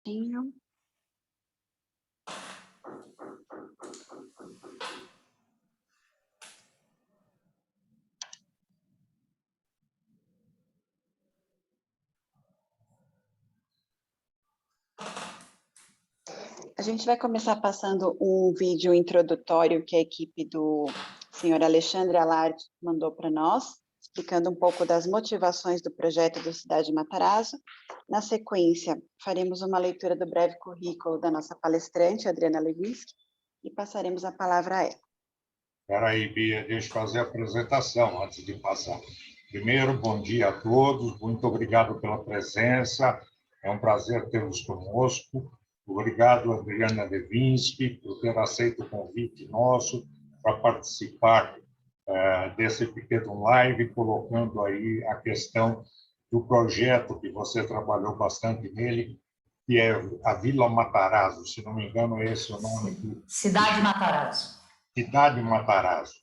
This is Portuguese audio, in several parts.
Tinha. A gente vai começar passando um vídeo introdutório que a equipe do senhor Alexandre Alard mandou para nós, explicando um pouco das motivações do projeto do Cidade Matarazzo. Na sequência, faremos uma leitura do breve currículo da nossa palestrante, Adriana Levinsky, e passaremos a palavra a ela. Espera aí, Bia, deixa eu fazer a apresentação antes de passar. Primeiro, bom dia a todos, muito obrigado pela presença, é um prazer tê-los conosco. Obrigado, Adriana Levinsky, por ter aceito o convite nosso para participar desse pequeno live, colocando aí a questão do projeto que você trabalhou bastante nele, que é a Vila Matarazzo, se não me engano, é esse o nome. Cidade Matarazzo. Cidade Matarazzo.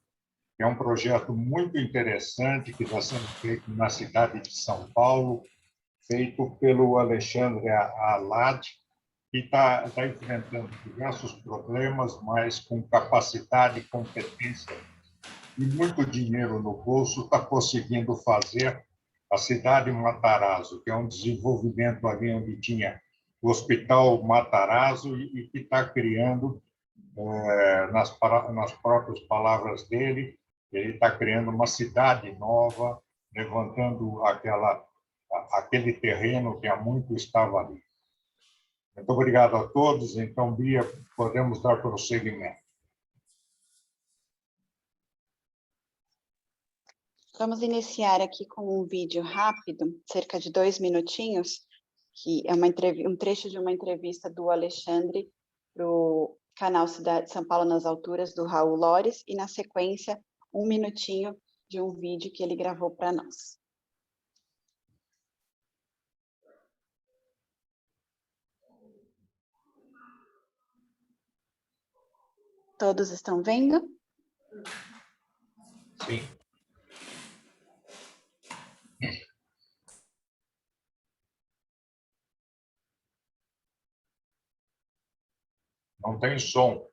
É um projeto muito interessante que está sendo feito na cidade de São Paulo, feito pelo Alexandre Alad, que está enfrentando diversos problemas, mas com capacidade, competência e muito dinheiro no bolso, está conseguindo fazer a cidade Matarazzo, que é um desenvolvimento ali onde tinha o Hospital Matarazzo e que está criando, nas próprias palavras dele, ele está criando uma cidade nova, levantando aquele terreno que há muito estava ali. Muito obrigado a todos. Então, Bia, podemos dar prosseguimento. Vamos iniciar aqui com um vídeo rápido, cerca de 2 minutinhos, que é um trecho de uma entrevista do Alexandre para o canal Cidade São Paulo nas Alturas, do Raul Lores, e, na sequência, 1 minutinho de um vídeo que ele gravou para nós. Todos estão vendo? Sim. Não tem som.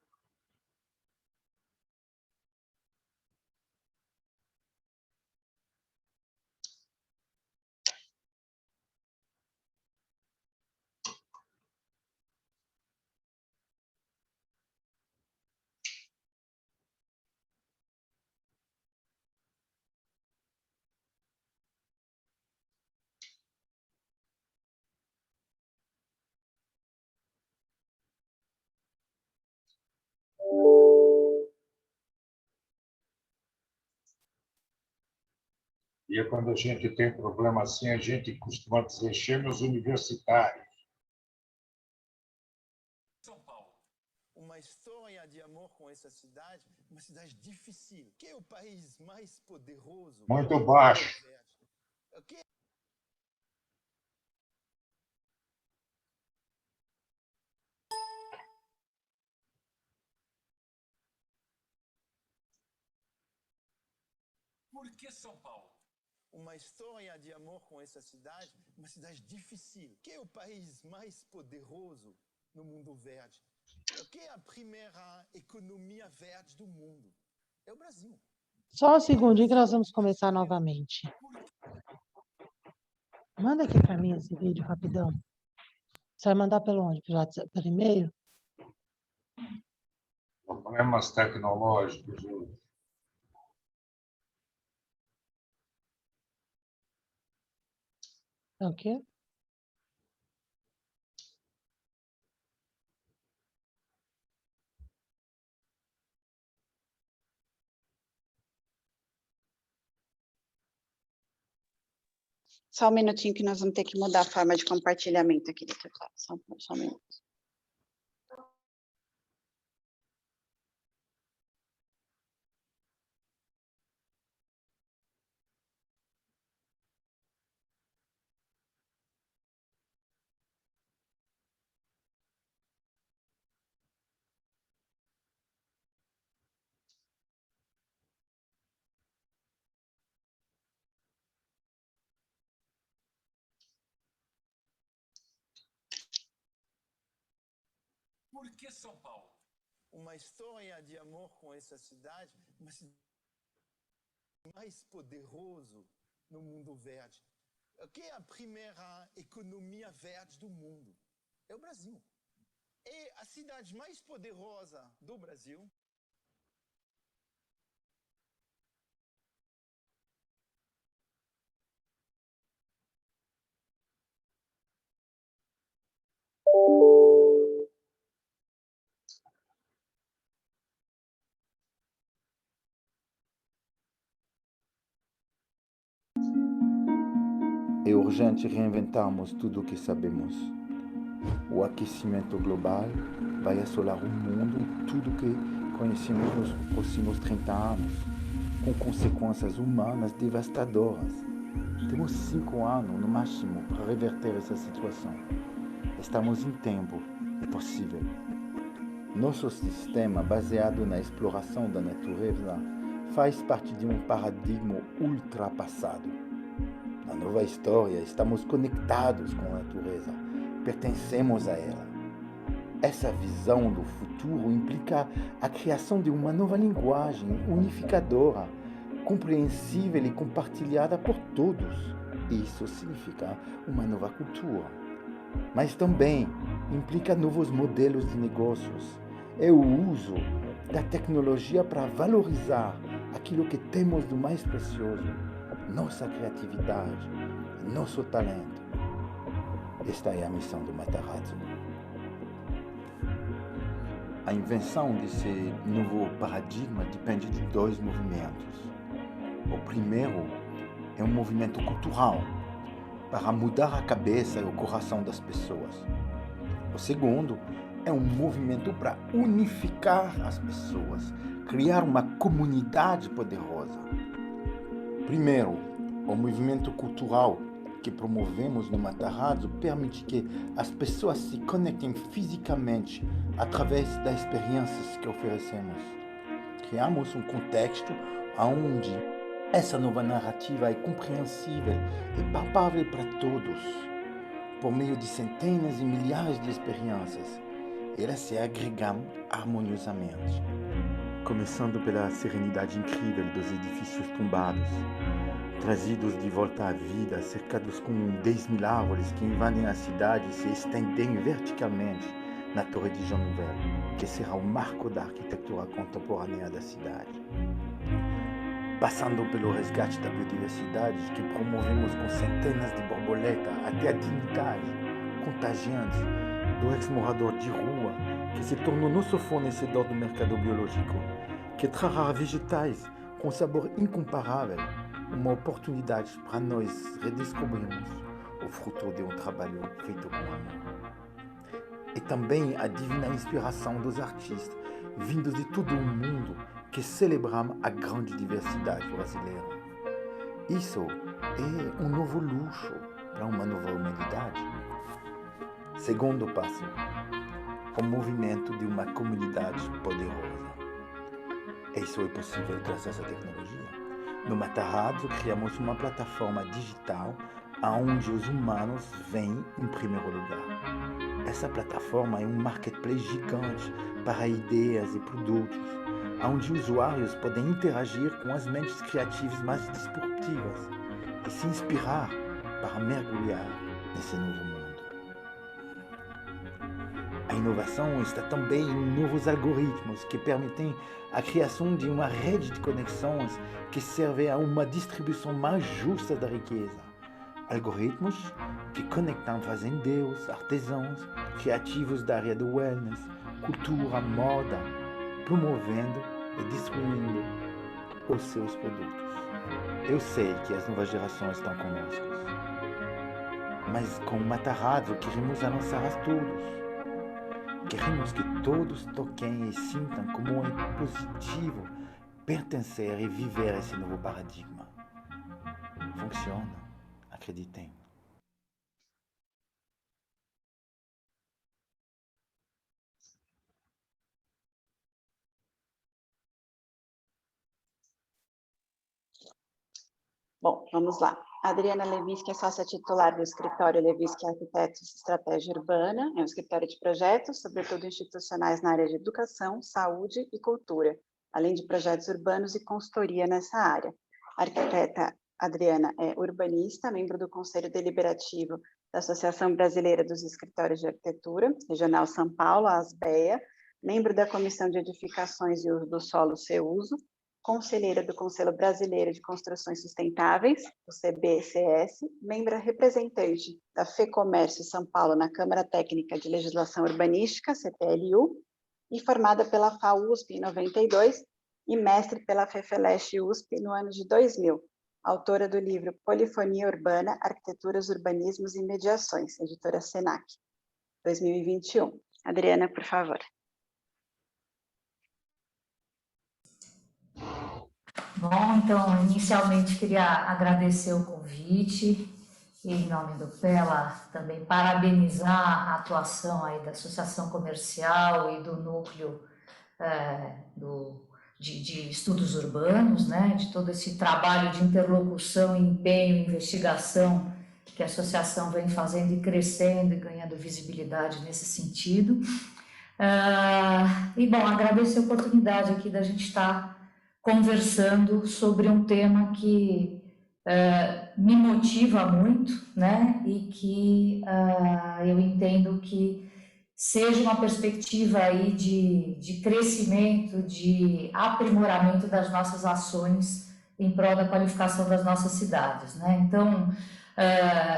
E quando a gente tem problema assim, a gente costuma dizer, chame os universitários. São Paulo. Uma história de amor com essa cidade, uma cidade difícil, que é o país mais poderoso. Muito baixo. Por que São Paulo? Uma história de amor com essa cidade, uma cidade difícil, que é o país mais poderoso no mundo verde. Que é a primeira economia verde do mundo. É o Brasil. Só um segundinho que nós vamos começar novamente. Manda aqui para mim esse vídeo rapidão. Você vai mandar pelo onde? Pelo WhatsApp, pelo e-mail? Problemas tecnológicos. É o quê? Só um minutinho que nós vamos ter que mudar a forma de compartilhamento aqui do teclado. Só um minuto. Por que São Paulo? Uma história de amor com essa cidade, uma cidade mais poderoso no mundo verde. O que é a primeira economia verde do mundo? É o Brasil. É a cidade mais poderosa do Brasil. É urgente reinventarmos tudo o que sabemos. O aquecimento global vai assolar o mundo e tudo o que conhecemos nos próximos 30 anos, com consequências humanas devastadoras. Temos 5 anos, no máximo, para reverter essa situação. Estamos em tempo, é possível. Nosso sistema, baseado na exploração da natureza, faz parte de um paradigma ultrapassado. Na nova história, estamos conectados com a natureza, pertencemos a ela. Essa visão do futuro implica a criação de uma nova linguagem unificadora, compreensível e compartilhada por todos. Isso significa uma nova cultura. Mas também implica novos modelos de negócios. É o uso da tecnologia para valorizar aquilo que temos do mais precioso, nossa criatividade, nosso talento. Esta é a missão do Matarazzo. A invenção desse novo paradigma depende de 2 movimentos. O primeiro é um movimento cultural, para mudar a cabeça e o coração das pessoas. O segundo é um movimento para unificar as pessoas, criar uma comunidade poderosa. Primeiro, o movimento cultural que promovemos no Matarazzo permite que as pessoas se conectem fisicamente através das experiências que oferecemos. Criamos um contexto onde essa nova narrativa é compreensível e palpável para todos, por meio de centenas e milhares de experiências. Elas se agregam harmoniosamente, começando pela serenidade incrível dos edifícios tombados, trazidos de volta à vida, cercados com 10.000 árvores que invadem a cidade e se estendem verticalmente na Torre de Jean Nouvel, que será o marco da arquitetura contemporânea da cidade. Passando pelo resgate da biodiversidade, que promovemos com centenas de borboletas, até a dignidade contagiante do ex-morador de rua, que se tornou nosso fornecedor do mercado biológico, que trará vegetais com sabor incomparável, uma oportunidade para nós redescobrirmos o fruto de um trabalho feito com amor. E também a divina inspiração dos artistas, vindos de todo o mundo, que celebram a grande diversidade brasileira. Isso é um novo luxo para uma nova humanidade. Segundo passo, o movimento de uma comunidade poderosa. Isso é possível graças à tecnologia. No Matarazzo, criamos uma plataforma digital onde os humanos vêm em primeiro lugar. Essa plataforma é um marketplace gigante para ideias e produtos, onde usuários podem interagir com as mentes criativas mais disruptivas e se inspirar para mergulhar nesse novo mundo. A inovação está também em novos algoritmos que permitem a criação de uma rede de conexões que serve a uma distribuição mais justa da riqueza. Algoritmos que conectam fazendeiros, artesãos, criativos da área do wellness, cultura, moda, promovendo e distribuindo os seus produtos. Eu sei que as novas gerações estão conosco, mas com o Matarazzo queremos avançar a todos. Queremos que todos toquem e sintam como é positivo pertencer e viver esse novo paradigma. Funciona, acreditem. Bom, vamos lá. A Adriana Levinsky é sócia titular do escritório Levinsky Arquitetos e Estratégia Urbana, é um escritório de projetos, sobretudo institucionais na área de educação, saúde e cultura, além de projetos urbanos e consultoria nessa área. A arquiteta Adriana é urbanista, membro do Conselho Deliberativo da Associação Brasileira dos Escritórios de Arquitetura, Regional São Paulo, a ASBEA, membro da Comissão de Edificações e Uso do Solo, CEUSO, conselheira do Conselho Brasileiro de Construções Sustentáveis, o CBCS, membro representante da FEComércio São Paulo na Câmara Técnica de Legislação Urbanística, CTLU, e formada pela FAUSP em 92 e mestre pela FEFELESH USP no ano de 2000, autora do livro Polifonia Urbana, Arquiteturas, Urbanismos e Mediações, editora Senac, 2021. Adriana, por favor. Bom, então, inicialmente queria agradecer o convite e, em nome do PELA, também parabenizar a atuação aí da Associação Comercial e do Núcleo de Estudos Urbanos, né, de todo esse trabalho de interlocução, empenho, investigação que a associação vem fazendo e crescendo e ganhando visibilidade nesse sentido. E, bom, agradecer a oportunidade aqui da gente estar conversando sobre um tema que me motiva muito, né, e que eu entendo que seja uma perspectiva aí de crescimento, de aprimoramento das nossas ações em prol da qualificação das nossas cidades, né? Então,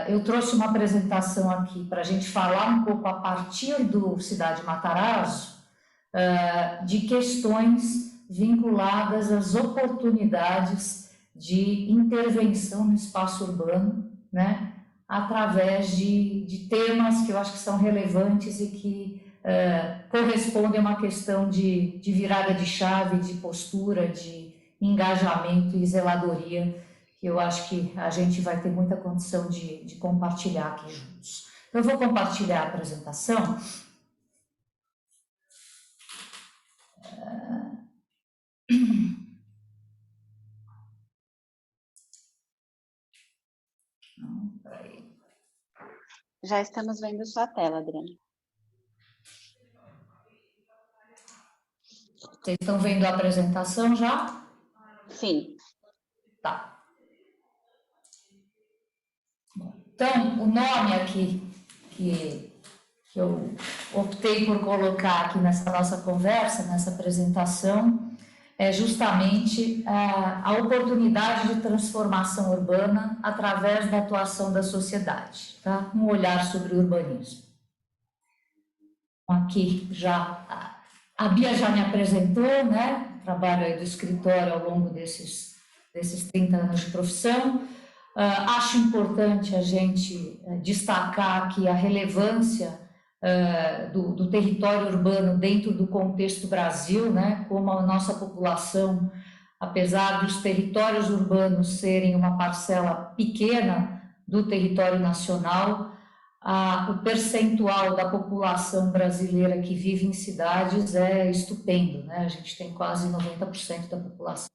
eu trouxe uma apresentação aqui para a gente falar um pouco a partir do Cidade Matarazzo de questões vinculadas às oportunidades de intervenção no espaço urbano, né, através de temas que eu acho que são relevantes e que correspondem a uma questão de virada de chave, de postura, de engajamento e zeladoria, que eu acho que a gente vai ter muita condição de compartilhar aqui juntos. Eu vou compartilhar a apresentação. Já estamos vendo sua tela, Adriana. Vocês estão vendo a apresentação já? Sim. Tá. Então, o nome aqui que eu optei por colocar aqui nessa nossa conversa, nessa apresentação, é justamente a oportunidade de transformação urbana através da atuação da sociedade, tá? Um olhar sobre o urbanismo. Aqui a Bia já me apresentou, né? Trabalho aí do escritório ao longo desses 30 anos de profissão. Acho importante a gente destacar aqui a relevância do território urbano dentro do contexto Brasil, né, como a nossa população, apesar dos territórios urbanos serem uma parcela pequena do território nacional, o percentual da população brasileira que vive em cidades é estupendo, né? A gente tem quase 90% da população.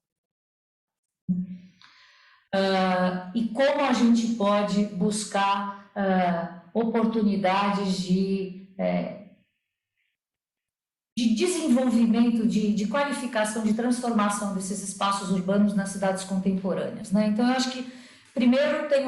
E como a gente pode buscar oportunidades de desenvolvimento, de qualificação, de transformação desses espaços urbanos nas cidades contemporâneas, né? Então, eu acho que, primeiro, tem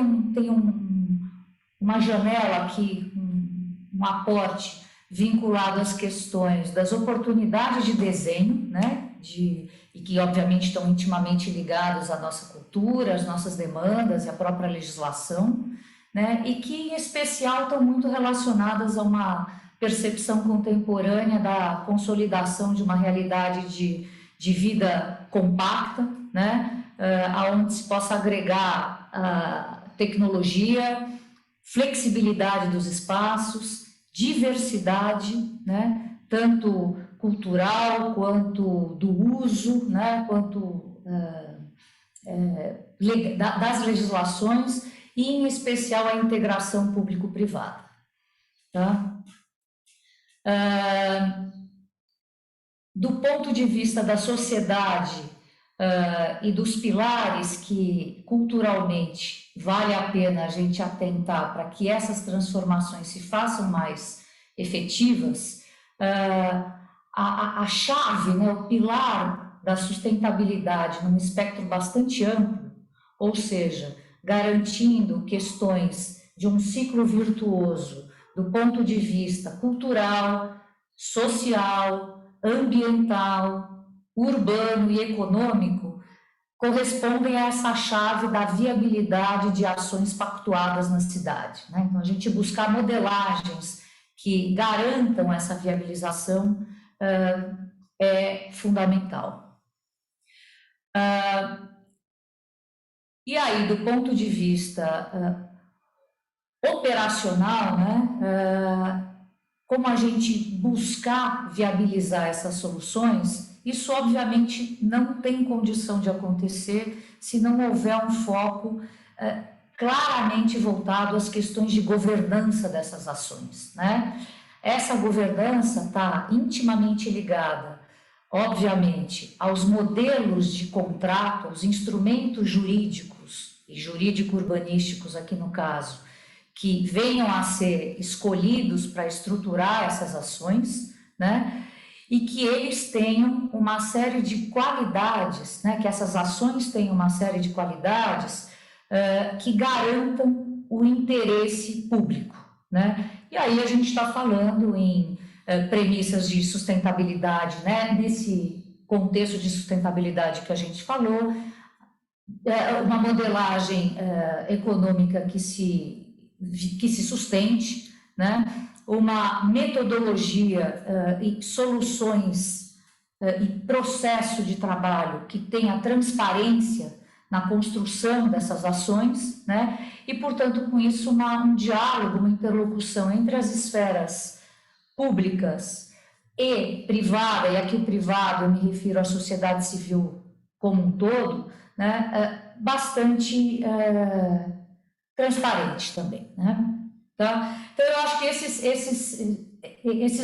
uma janela aqui, um aporte vinculado às questões das oportunidades de desenho, né? E que, obviamente, estão intimamente ligadas à nossa cultura, às nossas demandas e à própria legislação, né? E que, em especial, estão muito relacionadas a uma percepção contemporânea da consolidação de uma realidade de vida compacta, né? Onde se possa agregar tecnologia, flexibilidade dos espaços, diversidade, né? Tanto cultural quanto do uso, né? Quanto das legislações e, em especial, a integração público-privada, tá? Do ponto de vista da sociedade, e dos pilares que culturalmente vale a pena a gente atentar para que essas transformações se façam mais efetivas, a chave, né, o pilar da sustentabilidade num espectro bastante amplo, ou seja, garantindo questões de um ciclo virtuoso do ponto de vista cultural, social, ambiental, urbano e econômico, correspondem a essa chave da viabilidade de ações pactuadas na cidade, né? Então, a gente buscar modelagens que garantam essa viabilização é fundamental. E aí, do ponto de vista operacional, né, como a gente buscar viabilizar essas soluções, isso obviamente não tem condição de acontecer se não houver um foco claramente voltado às questões de governança dessas ações, né? Essa governança está intimamente ligada, obviamente, aos modelos de contrato, aos instrumentos jurídicos e jurídico-urbanísticos aqui no caso, que venham a ser escolhidos para estruturar essas ações, né? E que eles tenham uma série de qualidades, né? Que essas ações tenham uma série de qualidades que garantam o interesse público, né? E aí a gente está falando em premissas de sustentabilidade, né? Nesse contexto de sustentabilidade que a gente falou, uma modelagem econômica que se sustente, né? Uma metodologia e soluções e processo de trabalho que tenha transparência na construção dessas ações, né? E, portanto, com isso, um diálogo, uma interlocução entre as esferas públicas e privada, e aqui o privado eu me refiro à sociedade civil como um todo, né? Bastante transparente também, né? Tá? Então, eu acho que esses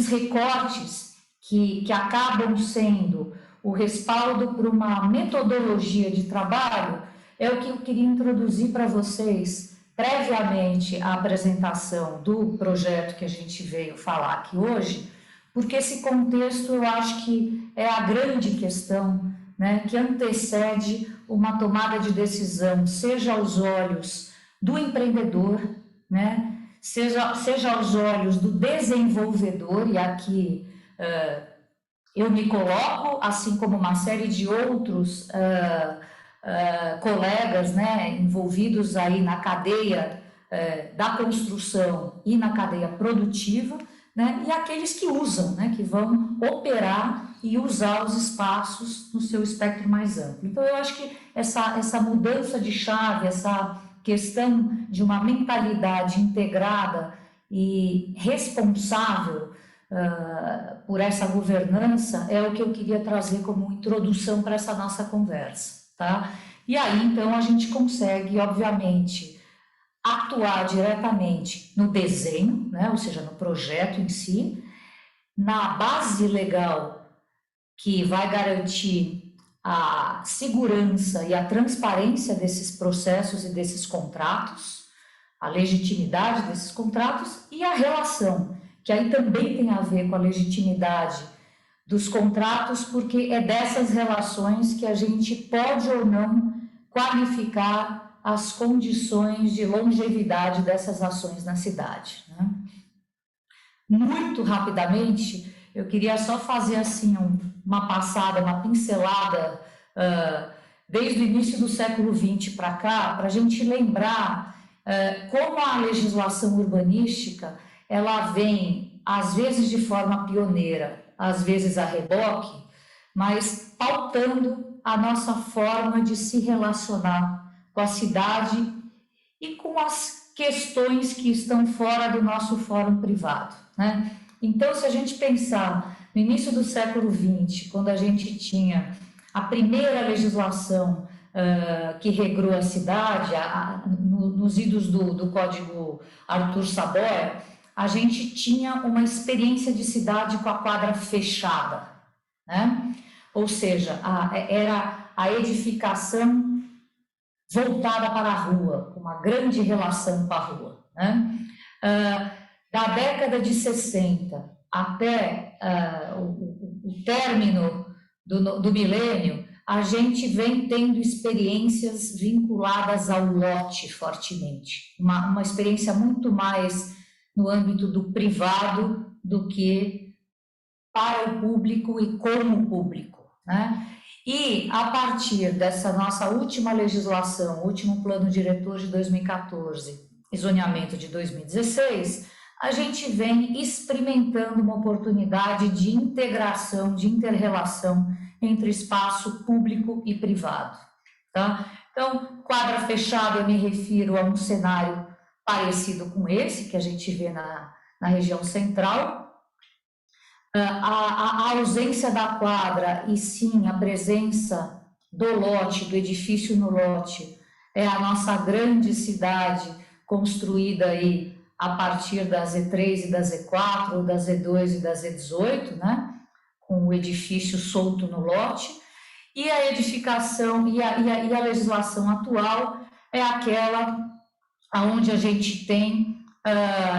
recortes que acabam sendo o respaldo para uma metodologia de trabalho é o que eu queria introduzir para vocês previamente à apresentação do projeto que a gente veio falar aqui hoje, porque esse contexto eu acho que é a grande questão, né, que antecede uma tomada de decisão, seja aos olhos do empreendedor, né, seja aos olhos do desenvolvedor, e aqui eu me coloco, assim como uma série de outros colegas, né, envolvidos aí na cadeia da construção e na cadeia produtiva, né, e aqueles que usam, né, que vão operar e usar os espaços no seu espectro mais amplo. Então, eu acho que essa mudança de chave, essa questão de uma mentalidade integrada e responsável por essa governança é o que eu queria trazer como introdução para essa nossa conversa, tá? E aí, então, a gente consegue, obviamente, atuar diretamente no desenho, né? Ou seja, no projeto em si, na base legal que vai garantir a segurança e a transparência desses processos e desses contratos, a legitimidade desses contratos e a relação, que aí também tem a ver com a legitimidade dos contratos, porque é dessas relações que a gente pode ou não qualificar as condições de longevidade dessas ações na cidade, né? Muito rapidamente, eu queria só fazer assim uma passada, uma pincelada desde o início do século XX para cá, para a gente lembrar como a legislação urbanística ela vem, às vezes de forma pioneira, às vezes a reboque, mas pautando a nossa forma de se relacionar com a cidade e com as questões que estão fora do nosso fórum privado, né? Então, se a gente pensar no início do século XX, quando a gente tinha a primeira legislação que regrou a cidade, nos idos do Código Arthur Saboia, a gente tinha uma experiência de cidade com a quadra fechada, né? Ou seja, era a edificação voltada para a rua, com uma grande relação com a rua, né? Da década de 60 até o término do milênio, a gente vem tendo experiências vinculadas ao lote fortemente, uma experiência muito mais no âmbito do privado do que para o público e como público, né? E a partir dessa nossa última legislação, último plano diretor de 2014 e zoneamento de 2016, a gente vem experimentando uma oportunidade de integração, de inter-relação entre espaço público e privado, tá? Então, quadra fechada, eu me refiro a um cenário parecido com esse que a gente vê na região central. A ausência da quadra e sim a presença do lote, do edifício no lote, é a nossa grande cidade construída aí a partir da Z3 e da Z4, ou da Z2 e da Z18, né? Com o edifício solto no lote, e a edificação e a legislação atual é aquela onde a gente tem,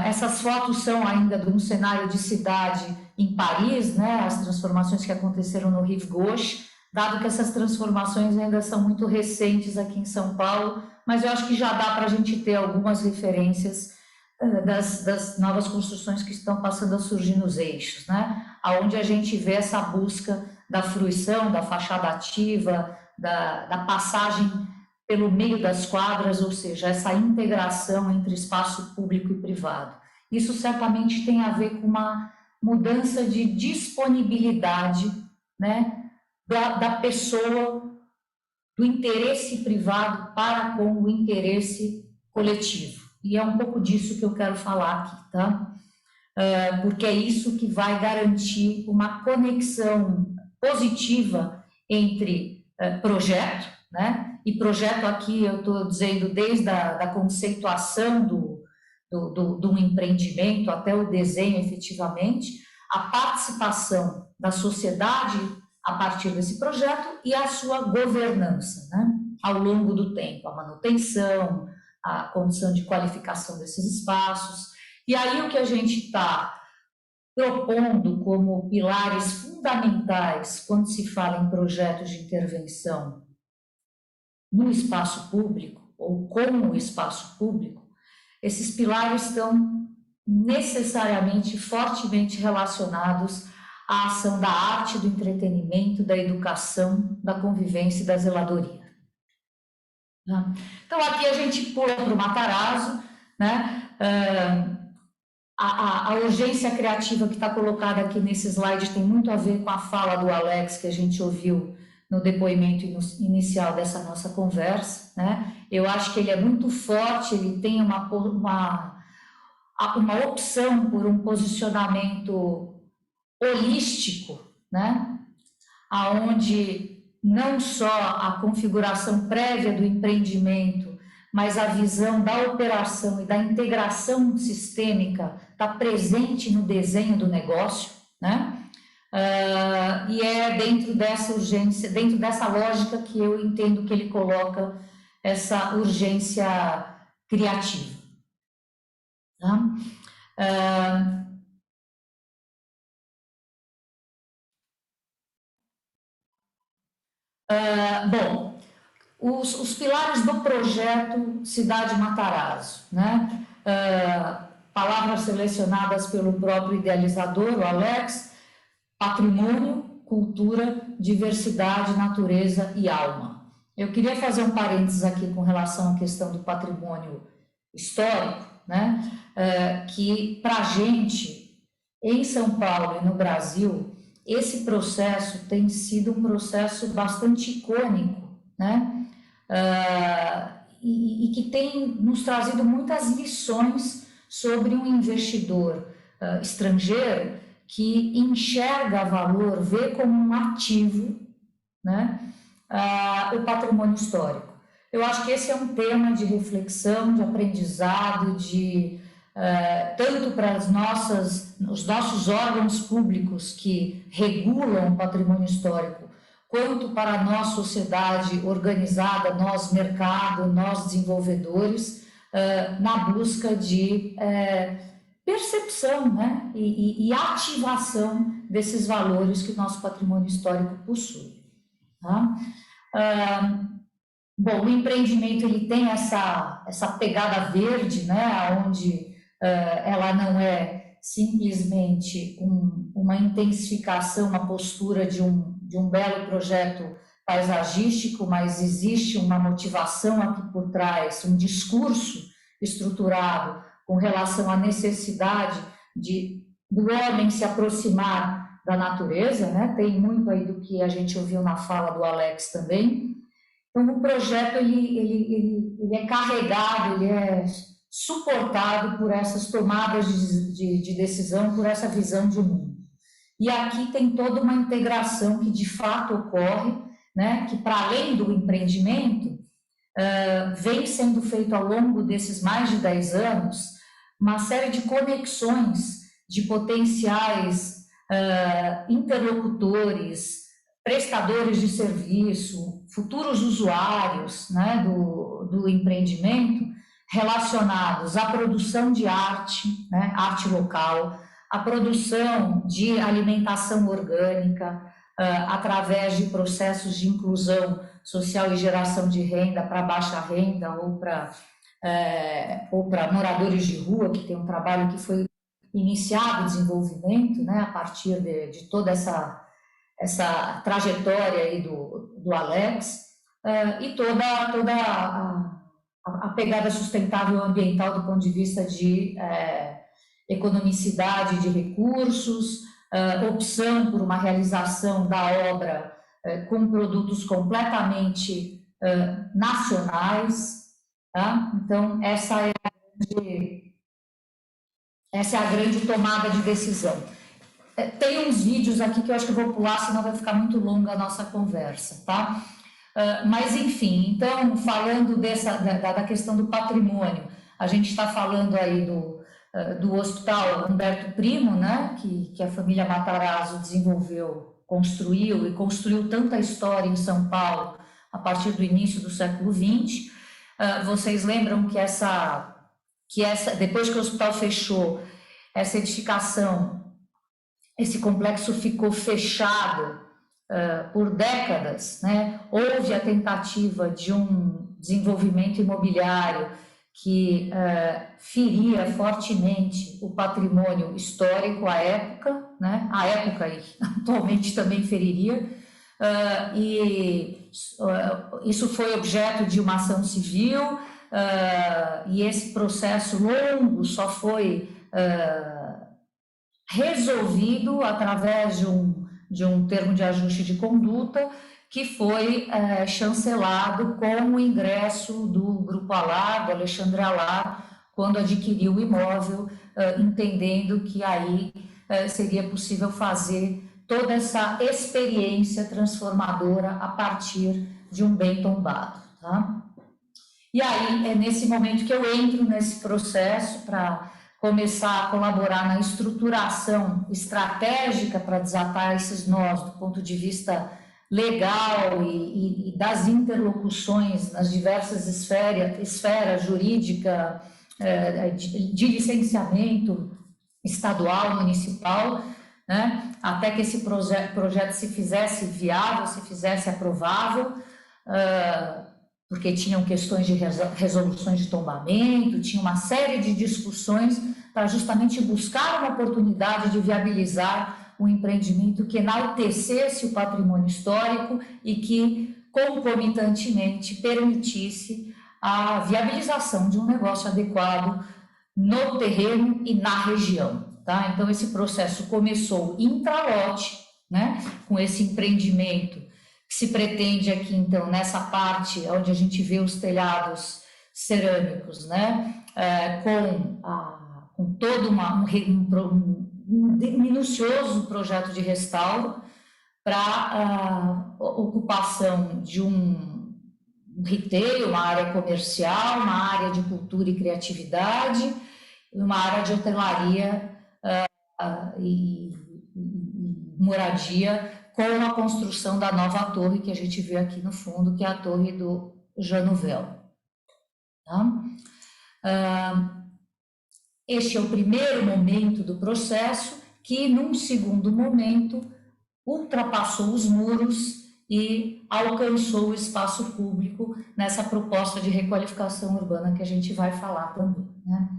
essas fotos são ainda de um cenário de cidade em Paris, né, as transformações que aconteceram no Rive Gauche, dado que essas transformações ainda são muito recentes aqui em São Paulo, mas eu acho que já dá para a gente ter algumas referências das novas construções que estão passando a surgir nos eixos, né? Onde a gente vê essa busca da fruição, da fachada ativa, da passagem pelo meio das quadras, ou seja, essa integração entre espaço público e privado. Isso certamente tem a ver com uma mudança de disponibilidade, né, da pessoa, do interesse privado para com o interesse coletivo. E é um pouco disso que eu quero falar aqui, tá? Porque é isso que vai garantir uma conexão positiva entre projeto, né? E projeto aqui eu estou dizendo desde a conceituação do empreendimento até o desenho efetivamente, a participação da sociedade a partir desse projeto e a sua governança, né? Ao longo do tempo, a manutenção, a condição de qualificação desses espaços. E aí o que a gente está propondo como pilares fundamentais quando se fala em projetos de intervenção no espaço público ou com o espaço público, esses pilares estão necessariamente, fortemente relacionados à ação da arte, do entretenimento, da educação, da convivência e da zeladoria. Então, aqui a gente pula para o Matarazzo, né? A urgência criativa que está colocada aqui nesse slide tem muito a ver com a fala do Alex, que a gente ouviu no depoimento inicial dessa nossa conversa, né? Eu acho que ele é muito forte, ele tem uma opção por um posicionamento holístico, né? Aonde não só a configuração prévia do empreendimento, mas a visão da operação e da integração sistêmica está presente no desenho do negócio, né? E é dentro dessa urgência, dentro dessa lógica que eu entendo que ele coloca essa urgência criativa. Tá? Bom, os pilares do projeto Cidade Matarazzo, né? Palavras selecionadas pelo próprio idealizador, o Alex: patrimônio, cultura, diversidade, natureza e alma. Eu queria fazer um parênteses aqui com relação à questão do patrimônio histórico, né? Que para a gente, em São Paulo e no Brasil, esse processo tem sido um processo bastante icônico, né? E que tem nos trazido muitas lições sobre um investidor estrangeiro que enxerga valor, vê como um ativo, né, o patrimônio histórico. Eu acho que esse é um tema de reflexão, de aprendizado, tanto para os nossos órgãos públicos que regulam o patrimônio histórico, quanto para nós, sociedade organizada, nós, mercado, nós, desenvolvedores, na busca de percepção, né, e ativação desses valores que o nosso patrimônio histórico possui. Tá? Bom, o empreendimento ele tem essa pegada verde, né, onde ela não é simplesmente uma intensificação, uma postura de um belo projeto paisagístico, mas existe uma motivação aqui por trás, um discurso estruturado com relação à necessidade do homem se aproximar da natureza, né? Tem muito aí do que a gente ouviu na fala do Alex também. Então, o projeto ele é carregado, ele é suportado por essas tomadas de decisão, por essa visão de mundo. E aqui tem toda uma integração que de fato ocorre, né, que para além do empreendimento, vem sendo feito ao longo desses mais de 10 anos, uma série de conexões de potenciais interlocutores, prestadores de serviço, futuros usuários, né, do empreendimento, relacionados à produção de arte, né, arte local, a produção de alimentação orgânica, através de processos de inclusão social e geração de renda para baixa renda ou para moradores de rua, que tem um trabalho que foi iniciado o desenvolvimento, né, a partir de toda essa trajetória aí do Alex, e toda a pegada sustentável ambiental do ponto de vista de economicidade de recursos, opção por uma realização da obra com produtos completamente nacionais, tá? Então, essa é a grande tomada de decisão. Tem uns vídeos aqui que eu acho que eu vou pular, senão vai ficar muito longa a nossa conversa, tá? Mas, enfim, então, falando da questão do patrimônio, a gente está falando aí do Hospital Humberto Primo, né, que a família Matarazzo desenvolveu, construiu tanta história em São Paulo a partir do início do século XX. Vocês lembram que depois que o hospital fechou, essa edificação, esse complexo ficou fechado por décadas, né? Houve a tentativa de um desenvolvimento imobiliário que feria fortemente o patrimônio histórico à época, né? À época e atualmente também feriria, e isso foi objeto de uma ação civil, e esse processo longo só foi resolvido através de um termo de ajuste de conduta que foi chancelado com o ingresso do Grupo Alar, do Alexandre Alar, quando adquiriu o imóvel, entendendo que aí seria possível fazer toda essa experiência transformadora a partir de um bem tombado. Tá? E aí é nesse momento que eu entro nesse processo para começar a colaborar na estruturação estratégica para desatar esses nós do ponto de vista legal e das interlocuções nas diversas esferas jurídica, de licenciamento estadual, municipal, né, até que esse projeto se fizesse viável, se fizesse aprovável, porque tinham questões de resoluções de tombamento, tinha uma série de discussões para justamente buscar uma oportunidade de viabilizar um empreendimento que enaltecesse o patrimônio histórico e que, concomitantemente, permitisse a viabilização de um negócio adequado no terreno e na região. Tá? Então, esse processo começou intralote, né, com esse empreendimento que se pretende aqui, então, nessa parte onde a gente vê os telhados cerâmicos, né, com todo um minucioso projeto de restauro para ocupação de um retail, uma área comercial, uma área de cultura e criatividade, uma área de hotelaria e moradia com a construção da nova torre que a gente vê aqui no fundo, que é a torre do Jean Nouvel. Tá? Este é o primeiro momento do processo, que num segundo momento ultrapassou os muros e alcançou o espaço público nessa proposta de requalificação urbana que a gente vai falar também, né?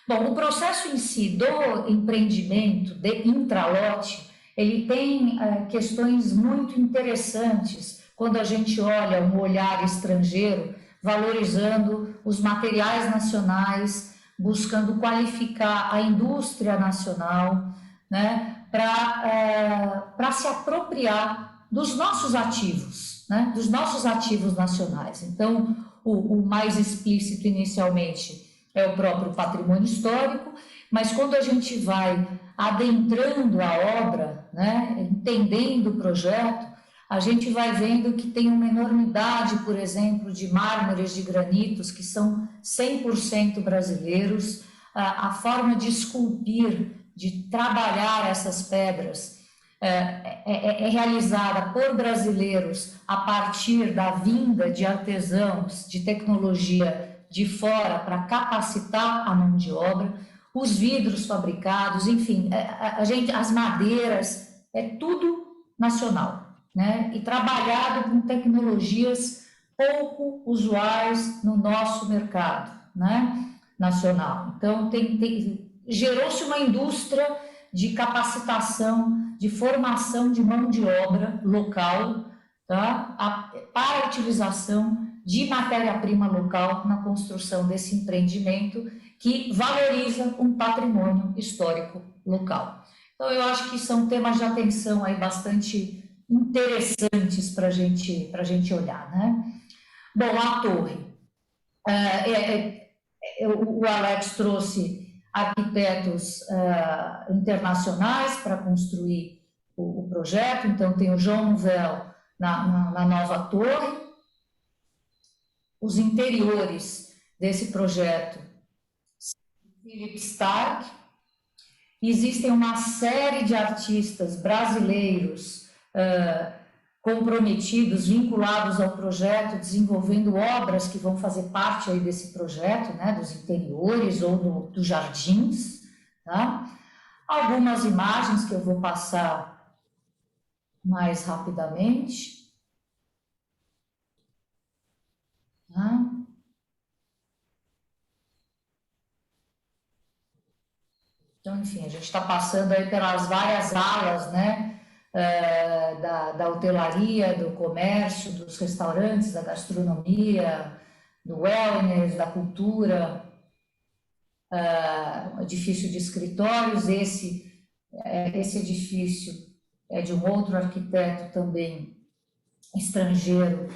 Bom, o processo em si do empreendimento de intralote, ele tem questões muito interessantes quando a gente olha um olhar estrangeiro, valorizando os materiais nacionais, buscando qualificar a indústria nacional, né, para se apropriar dos nossos ativos, né, dos nossos ativos nacionais. Então, o mais explícito inicialmente é o próprio patrimônio histórico, mas quando a gente vai adentrando a obra, né, entendendo o projeto, a gente vai vendo que tem uma enormidade, por exemplo, de mármores, de granitos, que são 100% brasileiros, a forma de esculpir, de trabalhar essas pedras é realizada por brasileiros a partir da vinda de artesãos, de tecnologia de fora para capacitar a mão de obra, os vidros fabricados, enfim, as madeiras, é tudo nacional, né? E trabalhado com tecnologias pouco usuais no nosso mercado, né, nacional. Então, gerou-se uma indústria de capacitação, de formação de mão de obra local, tá? Para a utilização de matéria-prima local na construção desse empreendimento que valoriza um patrimônio histórico local. Então, eu acho que são temas de atenção aí bastante interessantes para a gente olhar, né? Bom, a torre. O Alex trouxe arquitetos internacionais para construir o projeto, então tem o Jean Nouvel na nova torre. Os interiores desse projeto, Philip Stark. Existem uma série de artistas brasileiros comprometidos, vinculados ao projeto, desenvolvendo obras que vão fazer parte aí desse projeto, né, dos interiores ou dos jardins, tá? Algumas imagens que eu vou passar mais rapidamente. Tá? Então, enfim, a gente está passando aí pelas várias alas, né, da hotelaria, do comércio, dos restaurantes, da gastronomia, do wellness, da cultura, edifício de escritórios. Esse edifício é de um outro arquiteto também estrangeiro,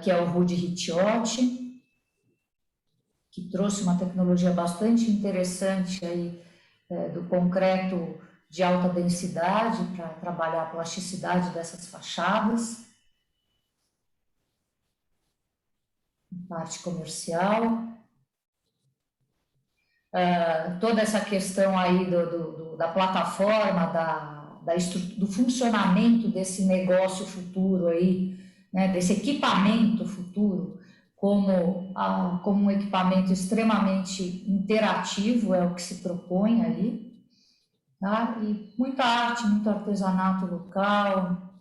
que é o Rudi Ricciotti, que trouxe uma tecnologia bastante interessante aí, do concreto de alta densidade para trabalhar a plasticidade dessas fachadas. Parte comercial. Toda essa questão aí da plataforma, do funcionamento desse negócio futuro aí, né, desse equipamento futuro, como um equipamento extremamente interativo, é o que se propõe ali, tá? E muita arte, muito artesanato local,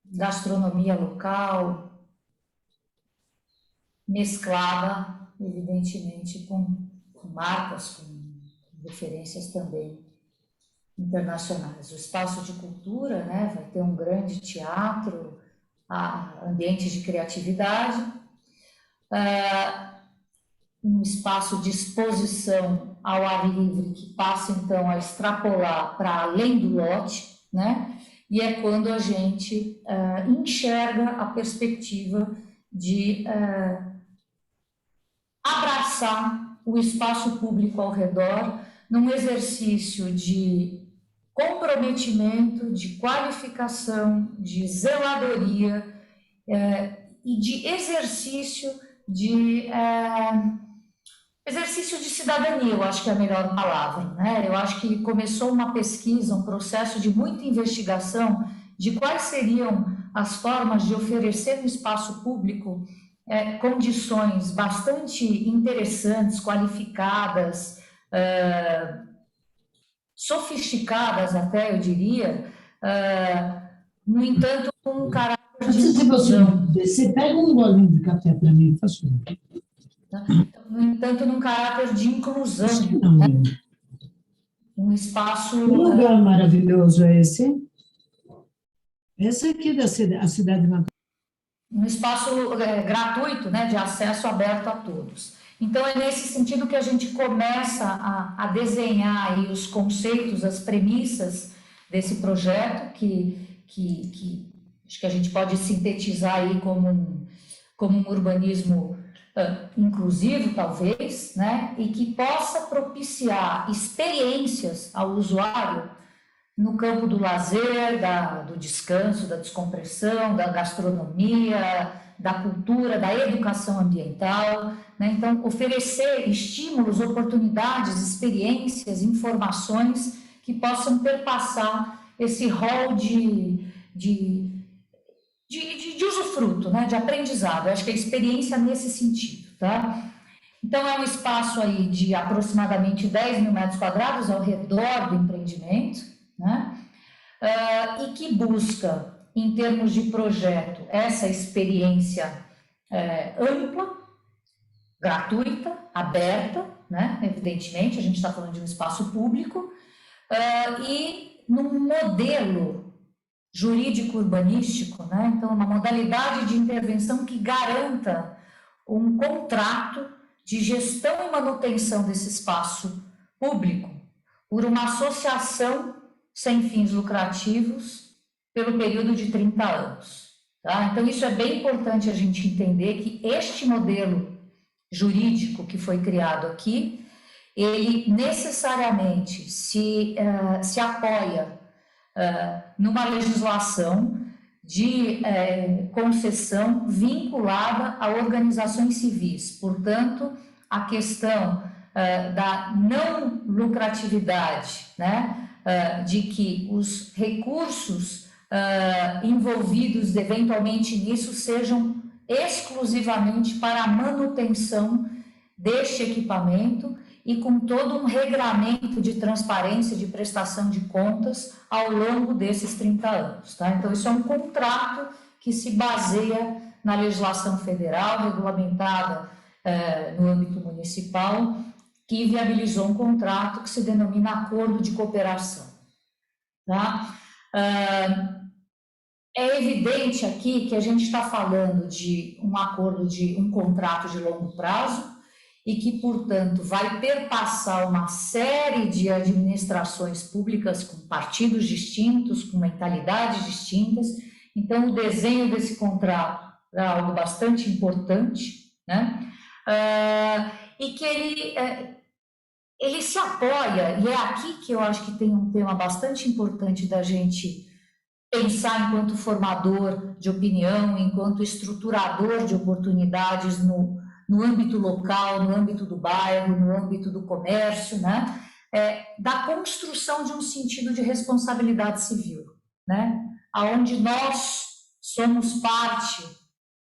gastronomia local, mesclada, evidentemente, com marcas, com referências também internacionais. O espaço de cultura, né, vai ter um grande teatro, ambientes de criatividade, um espaço de exposição ao ar livre que passa então a extrapolar para além do lote, né? E é quando a gente enxerga a perspectiva de abraçar o espaço público ao redor num exercício de comprometimento, de qualificação, de zeladoria e de exercício de exercício de cidadania, eu acho que é a melhor palavra, né? Eu acho que começou uma pesquisa, um processo de muita investigação de quais seriam as formas de oferecer no espaço público condições bastante interessantes, qualificadas, sofisticadas até, eu diria, no entanto, com um caráter de inclusão. Você pega um golinho de café para mim, faz favor. No entanto, num caráter de inclusão. Acho que não, né? meu. Um espaço... Que lugar maravilhoso é esse? Esse aqui da cidade, a cidade de Mato. Um espaço gratuito, né, de acesso aberto a todos. Então, é nesse sentido que a gente começa a desenhar aí os conceitos, as premissas desse projeto, que acho que a gente pode sintetizar aí como um urbanismo inclusivo, talvez, né, e que possa propiciar experiências ao usuário no campo do lazer, do descanso, da descompressão, da gastronomia, da cultura, da educação ambiental, né? Então, oferecer estímulos, oportunidades, experiências, informações que possam perpassar esse rol de usufruto, né? De aprendizado. Eu acho que a experiência nesse sentido, tá? Então, é um espaço aí de aproximadamente 10 mil metros quadrados ao redor do empreendimento, né? E que busca, em termos de projeto, essa experiência ampla, gratuita, aberta, né? Evidentemente, a gente está falando de um espaço público, e num modelo jurídico urbanístico, né? Então, uma modalidade de intervenção que garanta um contrato de gestão e manutenção desse espaço público por uma associação sem fins lucrativos pelo período de 30 anos. Tá? Então, isso é bem importante a gente entender que este modelo jurídico que foi criado aqui, ele necessariamente se apoia numa legislação de concessão vinculada a organizações civis. Portanto, a questão da não lucratividade, né? De que os recursos envolvidos eventualmente nisso sejam exclusivamente para a manutenção deste equipamento e com todo um regramento de transparência, de prestação de contas ao longo desses 30 anos. Tá? Então, isso é um contrato que se baseia na legislação federal, regulamentada no âmbito municipal, que viabilizou um contrato que se denomina acordo de cooperação. Tá? É evidente aqui que a gente está falando de um acordo, de um contrato de longo prazo e que, portanto, vai perpassar uma série de administrações públicas com partidos distintos, com mentalidades distintas. Então, o desenho desse contrato é algo bastante importante, né? E que ele se apoia, e é aqui que eu acho que tem um tema bastante importante da gente pensar enquanto formador de opinião, enquanto estruturador de oportunidades no âmbito local, no âmbito do bairro, no âmbito do comércio, né? Da construção de um sentido de responsabilidade civil, né? Onde nós somos parte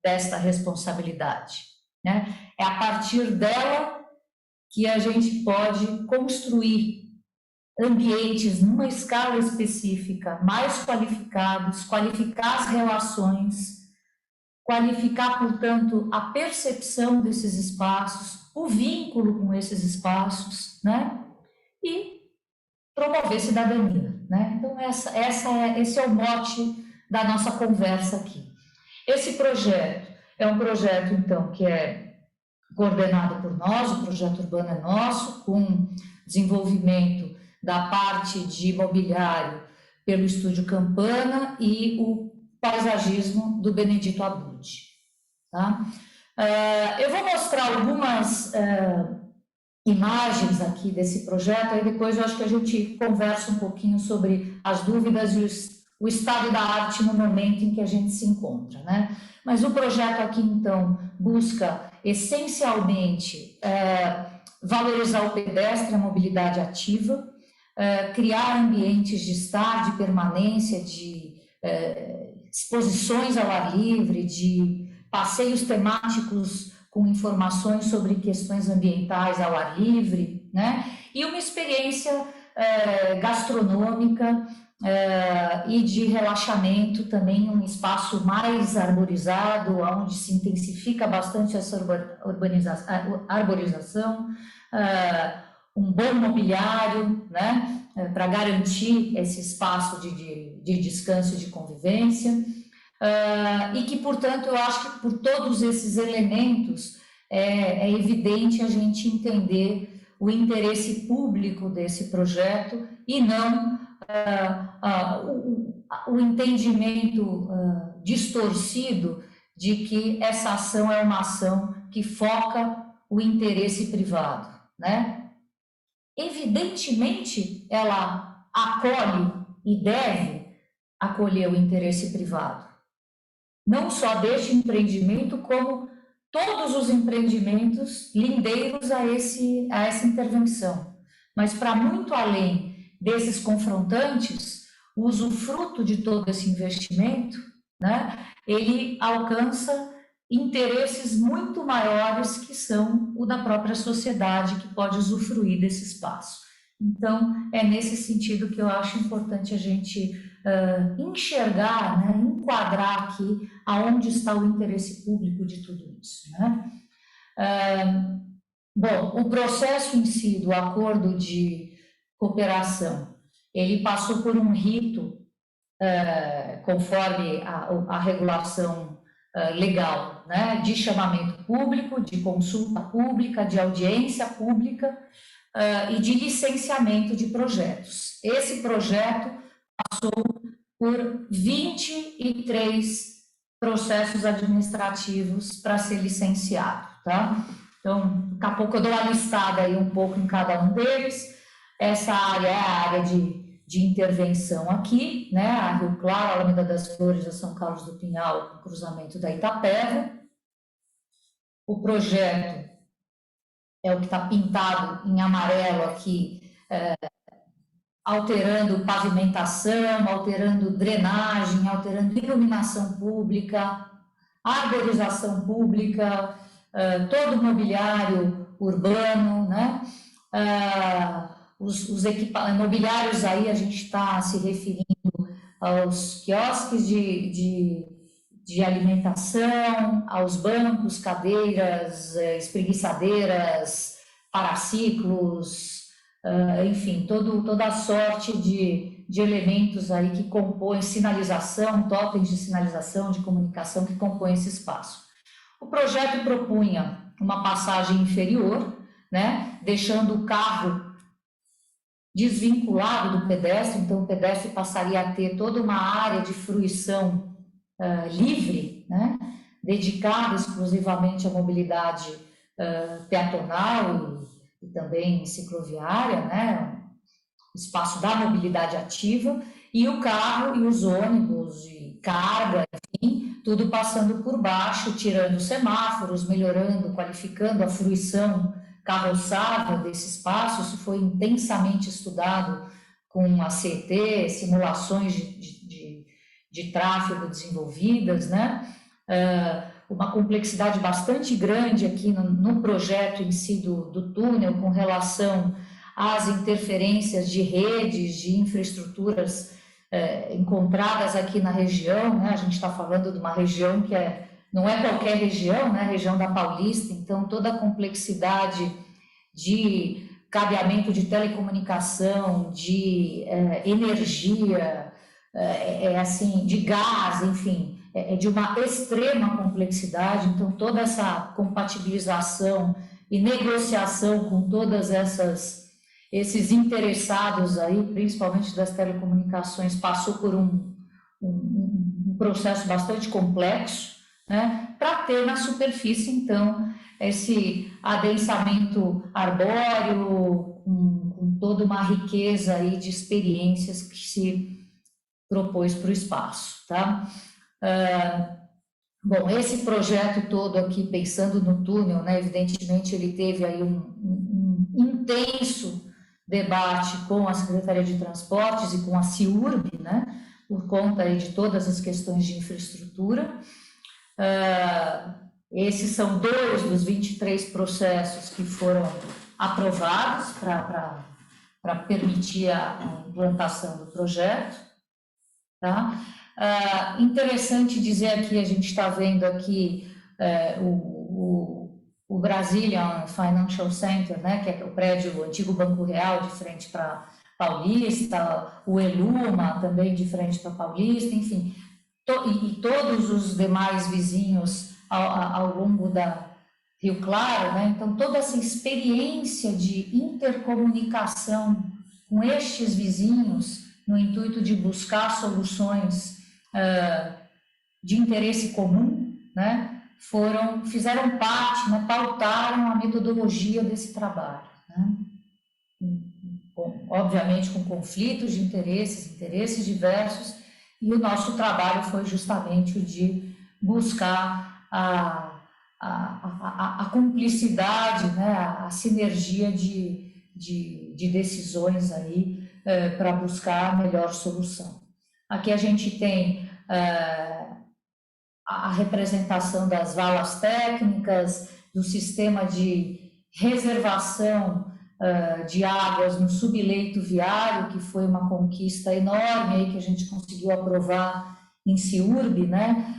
desta responsabilidade, né? É a partir dela que a gente pode construir ambientes numa escala específica, mais qualificados, qualificar as relações, qualificar, portanto, a percepção desses espaços, o vínculo com esses espaços, né? E promover cidadania, né? Então, esse é o mote da nossa conversa aqui. Esse projeto é um projeto, então, que é coordenado por nós, o projeto urbano é nosso, com desenvolvimento da parte de imobiliário pelo Estúdio Campana e o paisagismo do Benedito Abud. Tá? Eu vou mostrar algumas imagens aqui desse projeto, aí depois eu acho que a gente conversa um pouquinho sobre as dúvidas e o estado da arte no momento em que a gente se encontra, né? Mas o projeto aqui, então, busca essencialmente valorizar o pedestre, a mobilidade ativa, criar ambientes de estar, de permanência, de exposições ao ar livre, de passeios temáticos com informações sobre questões ambientais ao ar livre, né? E uma experiência gastronômica e de relaxamento, também um espaço mais arborizado, onde se intensifica bastante essa arborização, um bom mobiliário, né, para garantir esse espaço de descanso e de convivência, e que, portanto, eu acho que por todos esses elementos é evidente a gente entender o interesse público desse projeto e não o entendimento distorcido de que essa ação é uma ação que foca o interesse privado, né? Evidentemente, ela acolhe e deve acolher o interesse privado, não só deste empreendimento, como todos os empreendimentos lindeiros a essa intervenção. Mas, para muito além desses confrontantes, o usufruto de todo esse investimento, né, ele alcança interesses muito maiores, que são o da própria sociedade, que pode usufruir desse espaço. Então, é nesse sentido que eu acho importante a gente enxergar, né, enquadrar aqui aonde está o interesse público de tudo isso, né? Bom, o processo em si do acordo de cooperação, ele passou por um rito, conforme a regulação legal, né, de chamamento público, de consulta pública, de audiência pública e de licenciamento de projetos. Esse projeto passou por 23 processos administrativos para ser licenciado, tá? Então, daqui a pouco eu dou uma listada aí um pouco em cada um deles. Essa área é a área de intervenção aqui, né? A Rio Claro, a Alameda das Flores, a São Carlos do Pinhal, o cruzamento da Itapeva. O projeto é o que está pintado em amarelo aqui, alterando pavimentação, alterando drenagem, alterando iluminação pública, arborização pública, todo o mobiliário urbano, né? Os mobiliários aí, a gente está se referindo aos quiosques de alimentação, aos bancos, cadeiras, espreguiçadeiras, paraciclos, enfim, toda a sorte de elementos aí que compõem sinalização, totens de sinalização, de comunicação que compõem esse espaço. O projeto propunha uma passagem inferior, né, deixando o carro desvinculado do pedestre, então o pedestre passaria a ter toda uma área de fruição livre, né, dedicada exclusivamente à mobilidade peatonal e também cicloviária, né, espaço da mobilidade ativa, e o carro e os ônibus e carga, enfim, tudo passando por baixo, tirando semáforos, melhorando, qualificando a fruição carroçável desse espaço. Isso foi intensamente estudado com a CET, simulações de tráfego desenvolvidas, né? Uma complexidade bastante grande aqui no projeto em si do túnel, com relação às interferências de redes, de infraestruturas encontradas aqui na região, né? A gente está falando de uma região que não é qualquer região, né? A região da Paulista, então toda a complexidade de cabeamento de telecomunicação, de energia, assim, de gás, enfim, de uma extrema complexidade. Então toda essa compatibilização e negociação com todas esses interessados aí, principalmente das telecomunicações, passou por um processo bastante complexo, né, para ter na superfície, então, esse adensamento arbóreo, com toda uma riqueza aí de experiências que se propôs para o espaço, tá? Bom, esse projeto todo aqui, pensando no túnel, né, evidentemente ele teve aí um intenso debate com a Secretaria de Transportes e com a CIURB, né, por conta aí de todas as questões de infraestrutura. Esses são 2 dos 23 processos que foram aprovados para permitir a implantação do projeto. Tá? Interessante dizer aqui, a gente está vendo aqui o Brazilian Financial Center, né, que é o prédio, o antigo Banco Real, de frente para Paulista, o Eluma também de frente para Paulista, enfim, e todos os demais vizinhos ao longo da Rio Claro, né? Então toda essa experiência de intercomunicação com estes vizinhos no intuito de buscar soluções de interesse comum, né? Fizeram parte, né? Pautaram a metodologia desse trabalho, né? Obviamente com conflitos de interesses diversos, e o nosso trabalho foi justamente o de buscar a cumplicidade, né, a sinergia de decisões aí para buscar a melhor solução. Aqui a gente tem a representação das valas técnicas, do sistema de reservação de águas no subleito viário, que foi uma conquista enorme aí que a gente conseguiu aprovar em CIURB, né,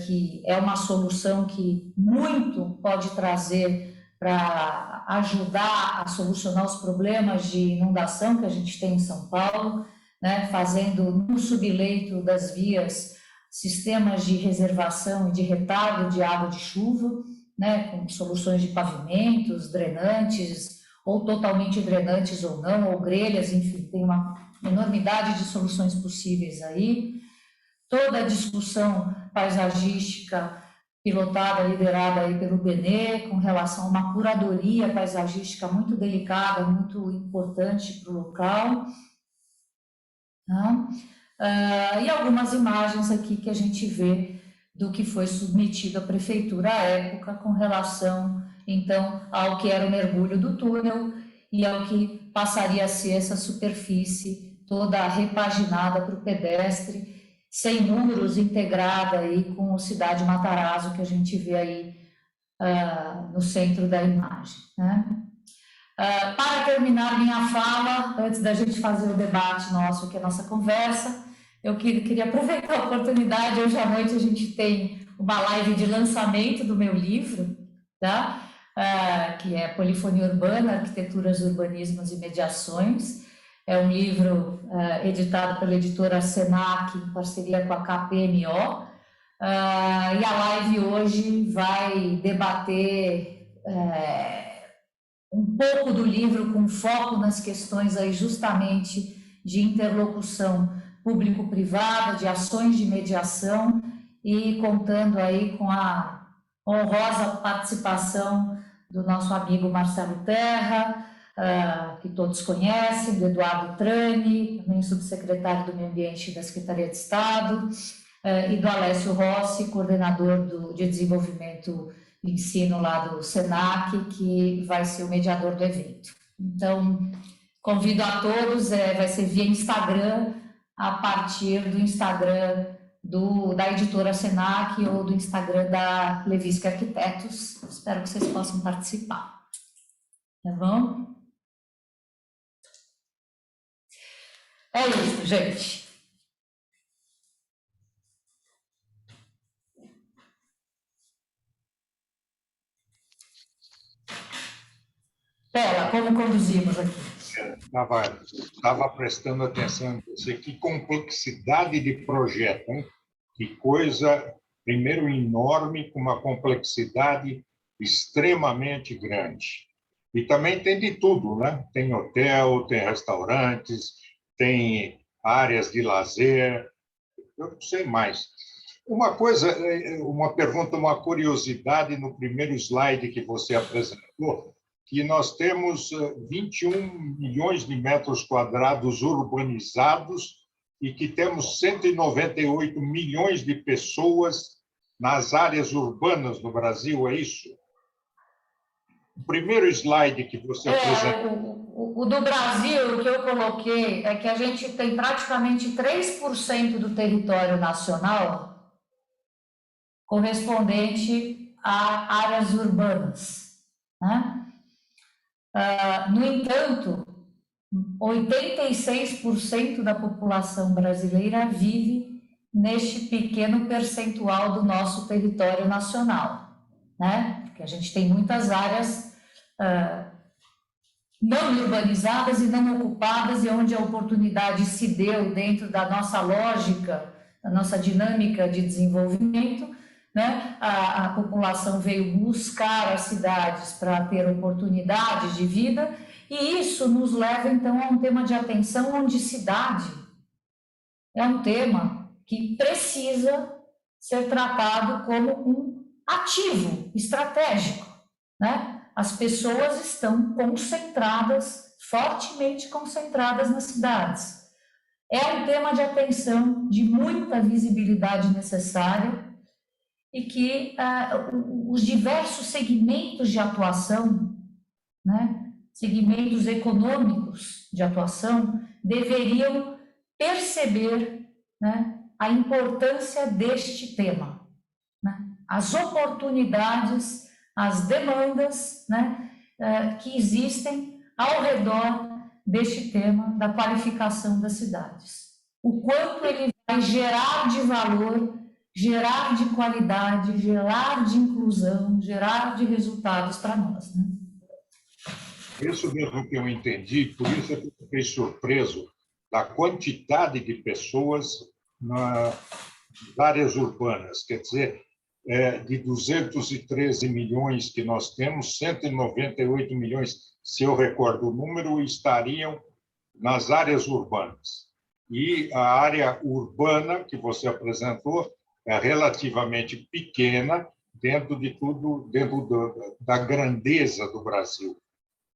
que é uma solução que muito pode trazer para ajudar a solucionar os problemas de inundação que a gente tem em São Paulo, né, fazendo no subleito das vias sistemas de reservação e de retardo de água de chuva, né, com soluções de pavimentos, drenantes, ou totalmente drenantes ou não, ou grelhas, enfim, tem uma enormidade de soluções possíveis aí. Toda a discussão paisagística pilotada, liderada aí pelo BNE, com relação a uma curadoria paisagística muito delicada, muito importante para o local. Tá? E algumas imagens aqui que a gente vê do que foi submetido à prefeitura à época com relação, então, ao que era o mergulho do túnel e ao que passaria a ser essa superfície toda repaginada para o pedestre, sem muros, integrada aí com o Cidade Matarazzo, que a gente vê aí no centro da imagem, né? Para terminar minha fala, antes da gente fazer o debate nosso, aqui a nossa conversa, eu queria aproveitar a oportunidade. Hoje à noite a gente tem uma live de lançamento do meu livro, tá? Que é Polifonia Urbana, Arquiteturas, Urbanismos e Mediações. É um livro editado pela editora Senac, em parceria com a KPMO. E a live hoje vai debater um pouco do livro com foco nas questões aí justamente de interlocução público-privada, de ações de mediação, e contando aí com a honrosa participação do nosso amigo Marcelo Terra, que todos conhecem, do Eduardo Trani, também subsecretário do Meio Ambiente da Secretaria de Estado, e do Alessio Rossi, coordenador de desenvolvimento e ensino lá do Senac, que vai ser o mediador do evento. Então, convido a todos, vai ser via Instagram, a partir do Instagram da editora Senac ou do Instagram da Levisque Arquitetos. Espero que vocês possam participar. Tá bom? É isso, gente. Pera, como conduzimos aqui? Estava prestando atenção em você. Que complexidade de projeto, hein? Que coisa, primeiro, enorme, com uma complexidade extremamente grande. E também tem de tudo, né? Tem hotel, tem restaurantes, tem áreas de lazer, eu não sei mais. Uma coisa, uma pergunta, uma curiosidade no primeiro slide que você apresentou, que nós temos 21 milhões de metros quadrados urbanizados e que temos 198 milhões de pessoas nas áreas urbanas no Brasil, é isso? O primeiro slide que você apresentou... O do Brasil, o que eu coloquei é que a gente tem praticamente 3% do território nacional correspondente a áreas urbanas, né? No entanto, 86% da população brasileira vive neste pequeno percentual do nosso território nacional, né? Porque a gente tem muitas áreas não urbanizadas e não ocupadas, e onde a oportunidade se deu dentro da nossa lógica, da nossa dinâmica de desenvolvimento, né? A população veio buscar as cidades para ter oportunidades de vida, e isso nos leva, então, a um tema de atenção onde cidade é um tema que precisa ser tratado como um ativo estratégico, né? As pessoas estão concentradas, fortemente concentradas nas cidades. É um tema de atenção, de muita visibilidade necessária, e que os diversos segmentos de atuação, né, segmentos econômicos de atuação, deveriam perceber, né, a importância deste tema, né, as oportunidades, as demandas, né, que existem ao redor deste tema da qualificação das cidades. O quanto ele vai gerar de valor, gerar de qualidade, gerar de inclusão, gerar de resultados para nós, né? Isso mesmo que eu entendi, por isso eu fiquei surpreso da quantidade de pessoas nas áreas urbanas. Quer dizer, de 213 milhões que nós temos, 198 milhões, se eu recordo o número, estariam nas áreas urbanas. E a área urbana que você apresentou é relativamente pequena dentro de tudo, da grandeza do Brasil.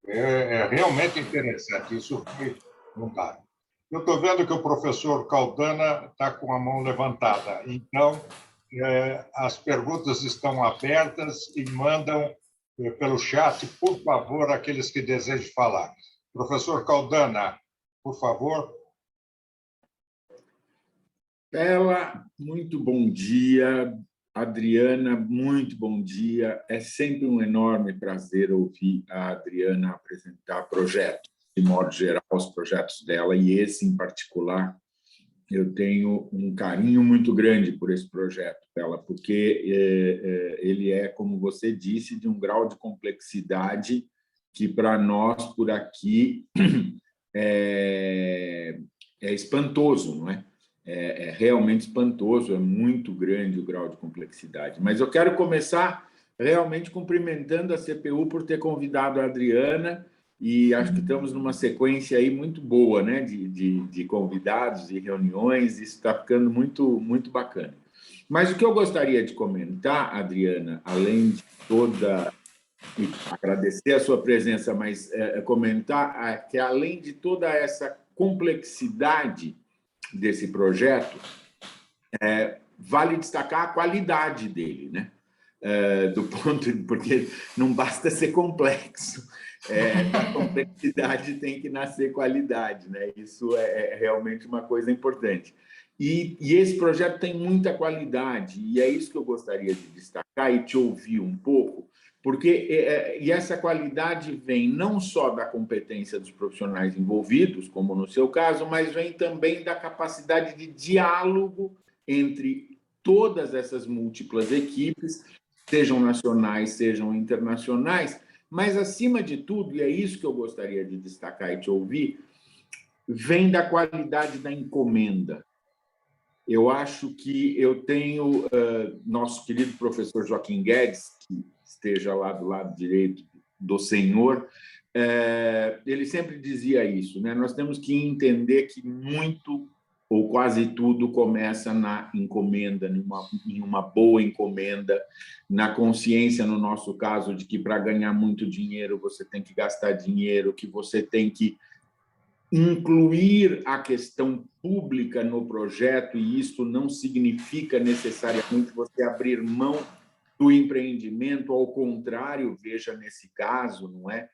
É realmente interessante, isso foi montado. Eu estou vendo que o professor Caldana está com a mão levantada, então as perguntas estão abertas e mandam pelo chat, por favor, aqueles que desejam falar. Professor Caldana, por favor. Bela, muito bom dia. Adriana, muito bom dia. É sempre um enorme prazer ouvir a Adriana apresentar projetos, de modo geral, os projetos dela, e esse em particular. Eu tenho um carinho muito grande por esse projeto, Bela, porque ele é, como você disse, de um grau de complexidade que, para nós, por aqui, é espantoso, não é? É realmente espantoso, é muito grande o grau de complexidade. Mas eu quero começar realmente cumprimentando a CPU por ter convidado a Adriana, e acho que estamos numa sequência aí muito boa, né, de convidados e reuniões, isso está ficando muito, muito bacana. Mas o que eu gostaria de comentar, Adriana, além de toda... agradecer a sua presença, mas comentar que, além de toda essa complexidade desse projeto, vale destacar a qualidade dele, né? Porque não basta ser complexo, da complexidade tem que nascer qualidade, né? Isso é realmente uma coisa importante. E esse projeto tem muita qualidade, e é isso que eu gostaria de destacar e te ouvir um pouco, porque e essa qualidade vem não só da competência dos profissionais envolvidos, como no seu caso, mas vem também da capacidade de diálogo entre todas essas múltiplas equipes, sejam nacionais, sejam internacionais, mas, acima de tudo, e é isso que eu gostaria de destacar e te ouvir, vem da qualidade da encomenda. Eu acho que eu tenho nosso querido professor Joaquim Guedes, que esteja lá do lado direito do senhor, ele sempre dizia isso, né? Nós temos que entender que muito ou quase tudo começa na encomenda, em uma boa encomenda, na consciência, no nosso caso, de que para ganhar muito dinheiro você tem que gastar dinheiro, que você tem que incluir a questão pública no projeto, e isso não significa necessariamente você abrir mão do empreendimento, ao contrário, veja nesse caso, não é?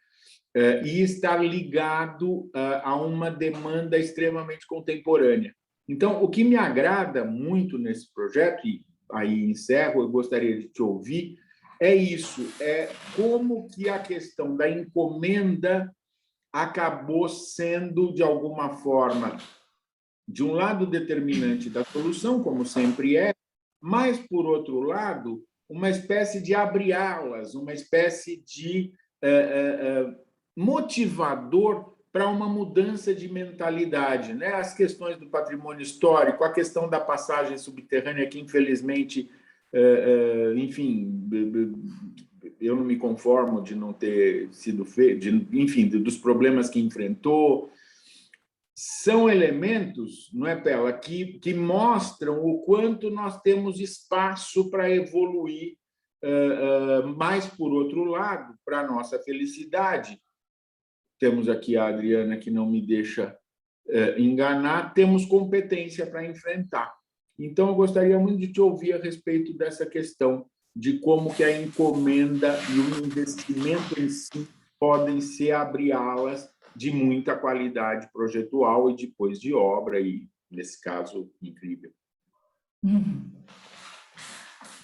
E está ligado a uma demanda extremamente contemporânea. Então, o que me agrada muito nesse projeto, e aí encerro, eu gostaria de te ouvir, é isso, é como que a questão da encomenda acabou sendo, de alguma forma, de um lado determinante da solução, como sempre é, mas, por outro lado, uma espécie de abre-alas, uma espécie de motivador para uma mudança de mentalidade, né? As questões do patrimônio histórico, a questão da passagem subterrânea, que, infelizmente, enfim, eu não me conformo de não ter sido feito, enfim, dos problemas que enfrentou. São elementos, não é, Pela, que mostram o quanto nós temos espaço para evoluir, mas, por outro lado, para a nossa felicidade, temos aqui a Adriana, que não me deixa enganar, temos competência para enfrentar. Então, eu gostaria muito de te ouvir a respeito dessa questão, de como que a encomenda e o investimento em si podem ser abri-alas de muita qualidade projetual e depois de obra, e, nesse caso, incrível.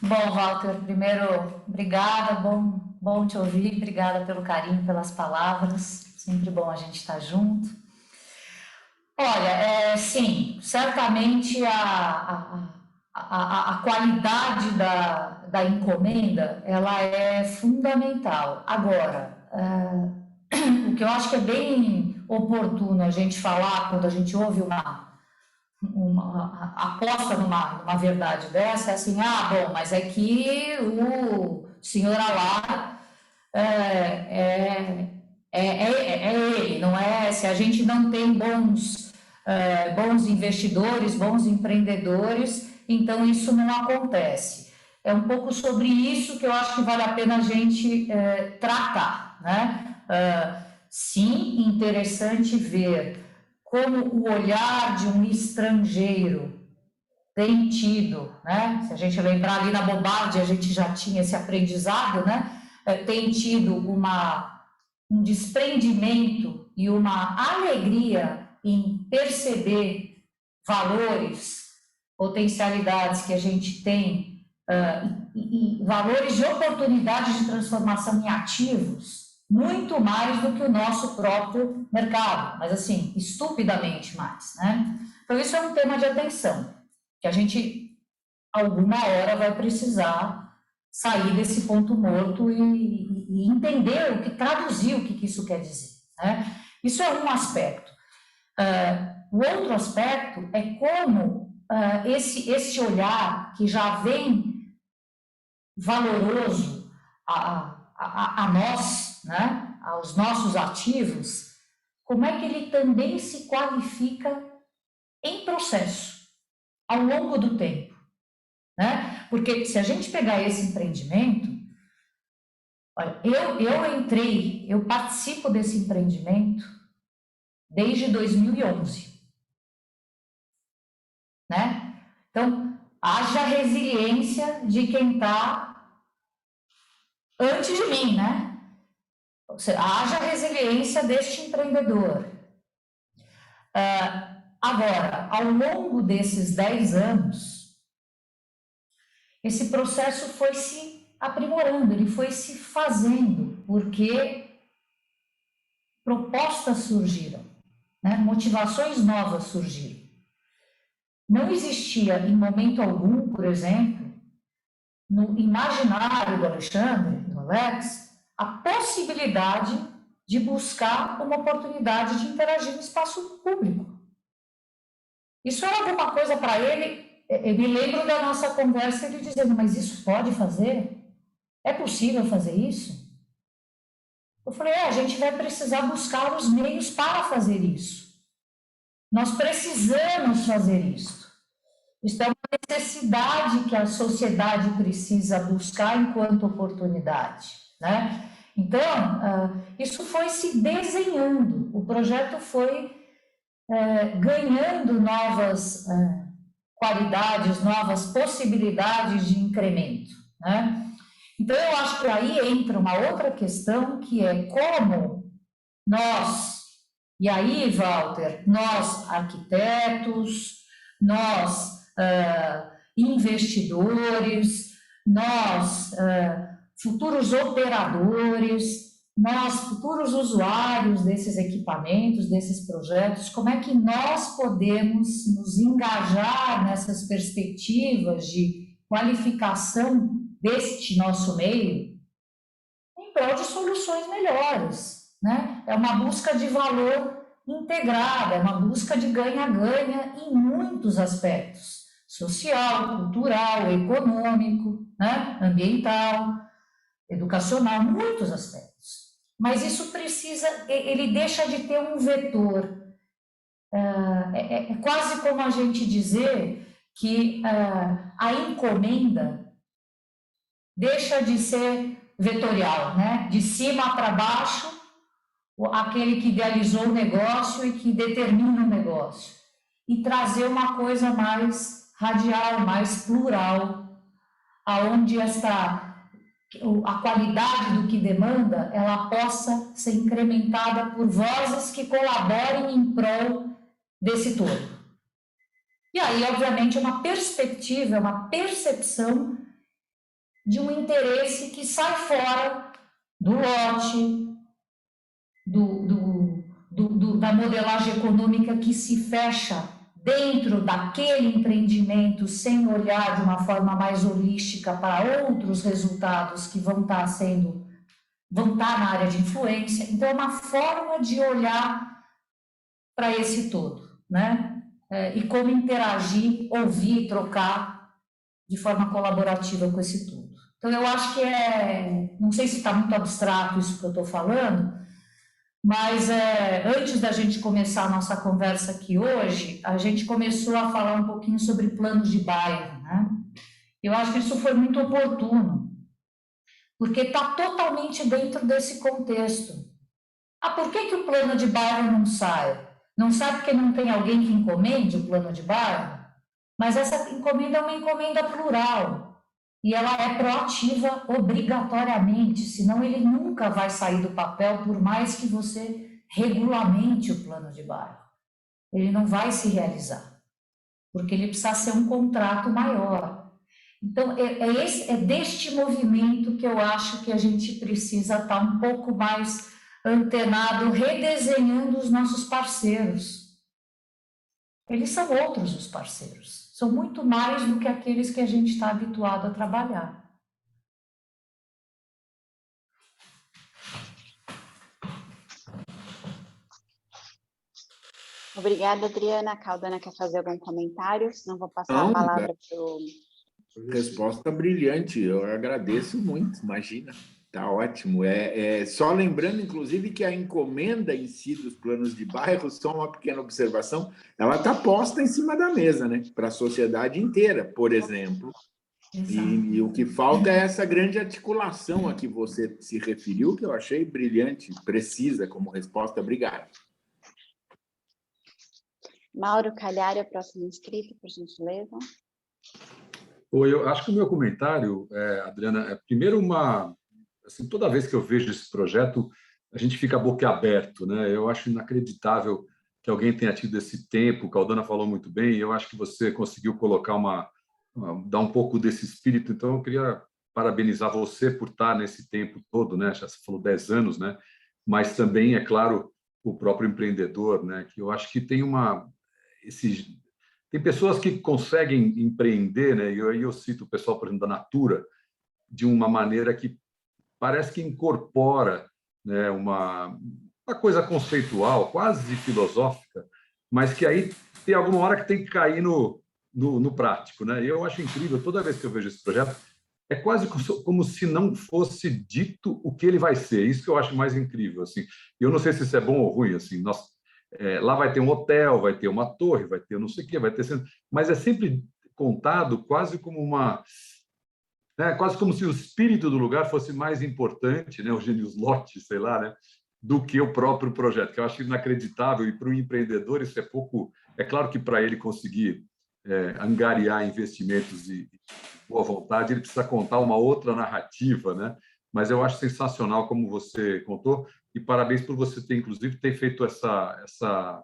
Bom, Walter, primeiro, obrigada, bom te ouvir, obrigada pelo carinho, pelas palavras, sempre bom a gente estar junto. Olha, sim, certamente a qualidade da encomenda, ela é fundamental. Agora, o que eu acho que é bem oportuno a gente falar quando a gente ouve uma aposta numa verdade dessa, é assim, bom, mas é que o senhor Alar é ele, não é? Se a gente não tem bons investidores, bons empreendedores, então isso não acontece. É um pouco sobre isso que eu acho que vale a pena a gente tratar, né? Sim, interessante ver como o olhar de um estrangeiro tem tido, né? Se a gente lembrar ali na Bobardi, a gente já tinha esse aprendizado, né? Tem tido um desprendimento e uma alegria em perceber valores, potencialidades que a gente tem e valores de oportunidades de transformação em ativos, muito mais do que o nosso próprio mercado, mas assim, estupidamente mais, né? Então, isso é um tema de atenção, que a gente, alguma hora, vai precisar sair desse ponto morto e entender traduzir o que isso quer dizer, né? Isso é um aspecto. O outro aspecto é como esse olhar que já vem valoroso a nós, né, aos nossos ativos, como é que ele também se qualifica em processo, ao longo do tempo, né? Porque se a gente pegar esse empreendimento, olha, eu participo desse empreendimento desde 2011, né? Então, haja resiliência de quem está antes de mim, né? Haja resiliência deste empreendedor. Agora, ao longo desses 10 anos, esse processo foi se aprimorando, ele foi se fazendo, porque propostas surgiram, né? Motivações novas surgiram. Não existia, em momento algum, por exemplo, no imaginário do Alexandre, do Alex, a possibilidade de buscar uma oportunidade de interagir no espaço público. Isso era alguma coisa para ele. Eu me lembro da nossa conversa, ele dizendo, mas isso pode fazer? É possível fazer isso? Eu falei, a gente vai precisar buscar os meios para fazer isso. Nós precisamos fazer isso. Isso é uma necessidade que a sociedade precisa buscar enquanto oportunidade, né? Então, isso foi se desenhando, o projeto foi ganhando novas qualidades, novas possibilidades de incremento, né? Então, eu acho que aí entra uma outra questão, que é como nós, e aí, Walter, nós arquitetos, nós investidores, nós futuros operadores, nós futuros usuários desses equipamentos, desses projetos, como é que nós podemos nos engajar nessas perspectivas de qualificação deste nosso meio em prol de soluções melhores, né? É uma busca de valor integrada, é uma busca de ganha-ganha em muitos aspectos, social, cultural, econômico, né? Ambiental, educacional, muitos aspectos. Mas isso precisa, ele deixa de ter um vetor. É quase como a gente dizer que a encomenda deixa de ser vetorial, né? De cima para baixo, aquele que idealizou o negócio e que determina o negócio. E trazer uma coisa mais radial, mais plural, aonde a qualidade do que demanda, ela possa ser incrementada por vozes que colaborem em prol desse todo. E aí, obviamente, é uma perspectiva, é uma percepção de um interesse que sai fora do lote, da modelagem econômica que se fecha dentro daquele empreendimento sem olhar de uma forma mais holística para outros resultados que vão estar na área de influência. Então, é uma forma de olhar para esse todo, né? E como interagir, ouvir, trocar de forma colaborativa com esse todo. Então, eu acho que não sei se está muito abstrato isso que eu estou falando, mas antes da gente começar a nossa conversa aqui hoje, a gente começou a falar um pouquinho sobre planos de bairro, né? Eu acho que isso foi muito oportuno, porque está totalmente dentro desse contexto. Por que o plano de bairro não sai? Não sai porque não tem alguém que encomende o plano de bairro? Mas essa encomenda é uma encomenda plural. E ela é proativa obrigatoriamente, senão ele nunca vai sair do papel, por mais que você regulamente o plano de bairro. Ele não vai se realizar, porque ele precisa ser um contrato maior. Então, é deste movimento que eu acho que a gente precisa estar um pouco mais antenado, redesenhando os nossos parceiros. Eles são outros os parceiros. São muito mais do que aqueles que a gente está habituado a trabalhar. Obrigada, Adriana. A Caldana quer fazer algum comentário? Senão vou passar a palavra para o... Resposta brilhante. Eu agradeço muito, imagina. Tá ótimo. Só lembrando, inclusive, que a encomenda em si dos planos de bairro, só uma pequena observação, ela está posta em cima da mesa, né? Para a sociedade inteira, por exemplo. E o que falta é essa grande articulação a que você se referiu, que eu achei brilhante, precisa como resposta. Obrigado. Mauro Calhari, o próximo inscrito, por gentileza. Eu acho que o meu comentário, Adriana, é primeiro assim, toda vez que eu vejo esse projeto, a gente fica boquiaberto, né? Eu acho inacreditável que alguém tenha tido esse tempo. Caldana falou muito bem, e eu acho que você conseguiu colocar dar um pouco desse espírito. Então, eu queria parabenizar você por estar nesse tempo todo, né? Já se falou 10 anos, né? Mas também, é claro, o próprio empreendedor, né? Que eu acho que tem tem pessoas que conseguem empreender, né? E eu cito o pessoal, por exemplo, da Natura, de uma maneira que parece que incorpora, né, uma coisa conceitual, quase filosófica, mas que aí tem alguma hora que tem que cair no prático, né? E eu acho incrível, toda vez que eu vejo esse projeto, é quase como se não fosse dito o que ele vai ser. Isso que eu acho mais incrível, assim. Eu não sei se isso é bom ou ruim, assim. Lá vai ter um hotel, vai ter uma torre, vai ter não sei o quê, vai ter... Mas é sempre contado quase como quase como se o espírito do lugar fosse mais importante, né, o genius loci, sei lá, né, do que o próprio projeto, que eu acho inacreditável, e para o empreendedor isso é pouco... É claro que para ele conseguir angariar investimentos e boa vontade, ele precisa contar uma outra narrativa, né? Mas eu acho sensacional como você contou, e parabéns por você ter, inclusive, ter feito essa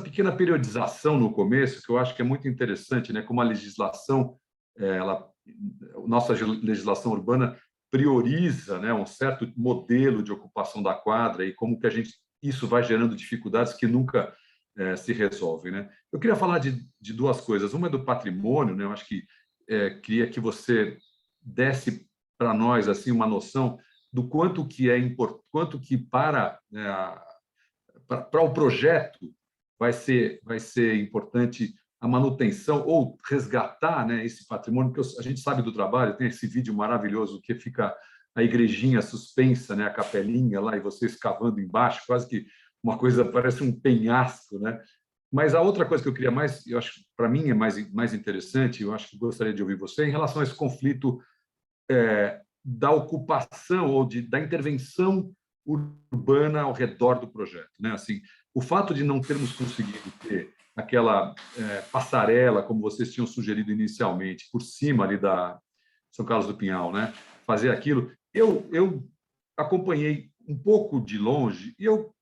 pequena periodização no começo, que eu acho que é muito interessante, né? Como a legislação, nossa legislação urbana prioriza, né, um certo modelo de ocupação da quadra e como que isso vai gerando dificuldades que nunca se resolvem, né? Eu queria falar de duas coisas. Uma é do patrimônio, né? Eu acho que queria que você desse para nós assim uma noção do quanto que é importante, quanto que para o projeto vai ser importante a manutenção ou resgatar, né, esse patrimônio, que a gente sabe do trabalho, tem esse vídeo maravilhoso que fica a igrejinha suspensa, né, a capelinha lá, e você escavando embaixo, quase que uma coisa, parece um penhasco, né? Mas a outra coisa que eu queria mais, eu acho que para mim é mais interessante, eu acho que gostaria de ouvir você, em relação a esse conflito da ocupação ou da intervenção urbana ao redor do projeto, né? Assim, o fato de não termos conseguido ter aquela passarela, como vocês tinham sugerido inicialmente, por cima ali da São Carlos do Pinhal, né? Fazer aquilo, eu acompanhei um pouco de longe e eu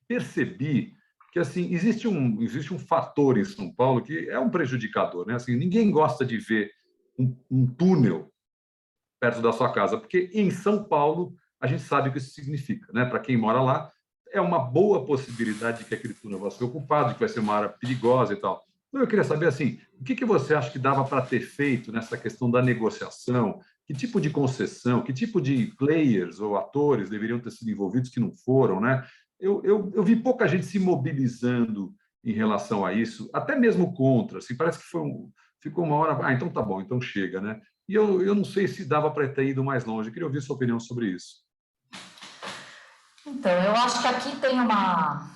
percebi que assim existe um fator em São Paulo que é um prejudicador, né? Assim, ninguém gosta de ver um túnel perto da sua casa, porque em São Paulo a gente sabe o que isso significa, né? Para quem mora lá, é uma boa possibilidade de que aquele túnel vai ser ocupado, de que vai ser uma área perigosa e tal. Então, eu queria saber, assim, o que você acha que dava para ter feito nessa questão da negociação? Que tipo de concessão, que tipo de players ou atores deveriam ter sido envolvidos que não foram, né? Eu vi pouca gente se mobilizando em relação a isso, até mesmo contra. Assim, parece que ficou uma hora... então tá bom, então chega, né? E eu não sei se dava para ter ido mais longe. Eu queria ouvir sua opinião sobre isso. Então, eu acho que aqui tem uma...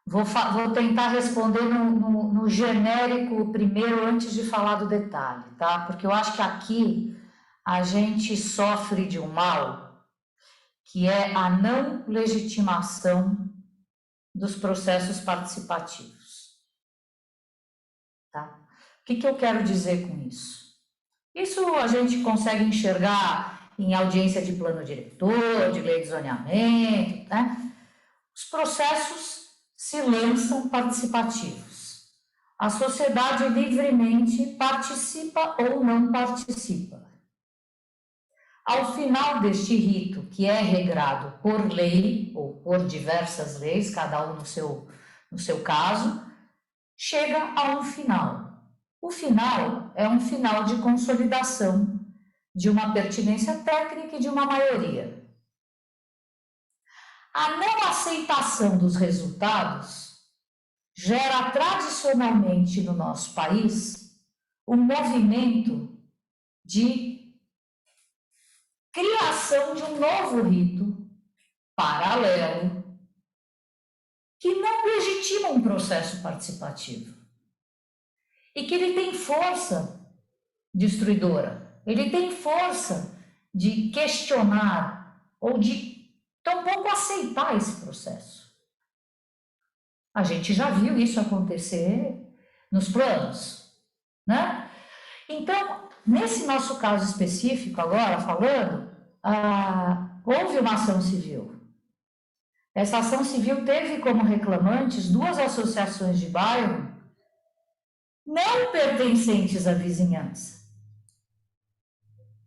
Vou tentar responder no genérico primeiro, antes de falar do detalhe, tá? Porque eu acho que aqui a gente sofre de um mal, que é a não legitimação dos processos participativos, tá? O que eu quero dizer com isso? Isso a gente consegue enxergar em audiência de plano diretor, de lei de zoneamento, né? Os processos se lançam participativos. A sociedade livremente participa ou não participa. Ao final deste rito, que é regrado por lei, ou por diversas leis, cada um no seu caso, chega a um final. O final é um final de consolidação de uma pertinência técnica e de uma maioria. A não aceitação dos resultados gera tradicionalmente no nosso país um movimento de criação de um novo rito paralelo que não legitima um processo participativo e que ele tem força destruidora, ele tem força de questionar ou de tampouco aceitar esse processo. A gente já viu isso acontecer nos planos, né? Então, nesse nosso caso específico agora, falando, houve uma ação civil. Essa ação civil teve como reclamantes duas associações de bairro não pertencentes à vizinhança,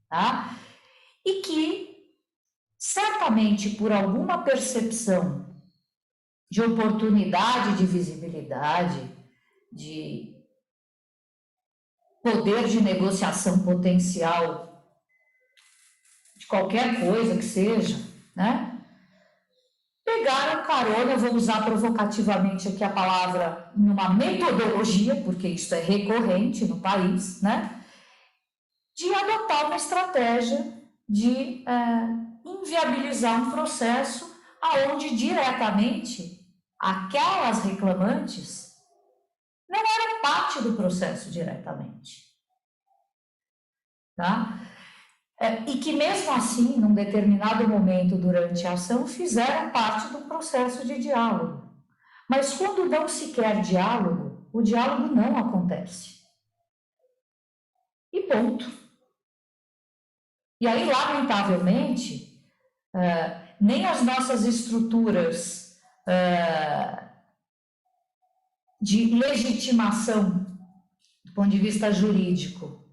tá? E que, certamente por alguma percepção de oportunidade de visibilidade, de poder de negociação potencial, de qualquer coisa que seja, né? Pegaram carona, eu vou usar provocativamente aqui a palavra, numa metodologia, porque isso é recorrente no país, né? De adotar uma estratégia de inviabilizar um processo aonde diretamente aquelas reclamantes não eram parte do processo diretamente, tá? E que mesmo assim, num determinado momento durante a ação, fizeram parte do processo de diálogo. Mas quando não se quer diálogo, o diálogo não acontece. e ponto. E aí, lamentavelmente, nem as nossas estruturas de legitimação, do ponto de vista jurídico,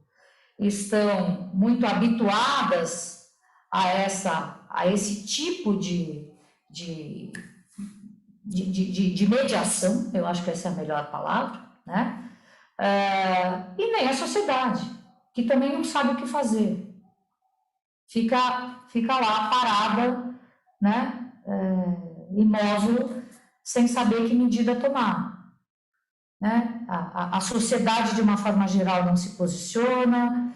estão muito habituadas a esse tipo de mediação, eu acho que essa é a melhor palavra, né? E nem a sociedade, que também não sabe o que fazer. Fica lá parada, né? Imóvel, sem saber que medida tomar. Né? A sociedade, de uma forma geral, não se posiciona,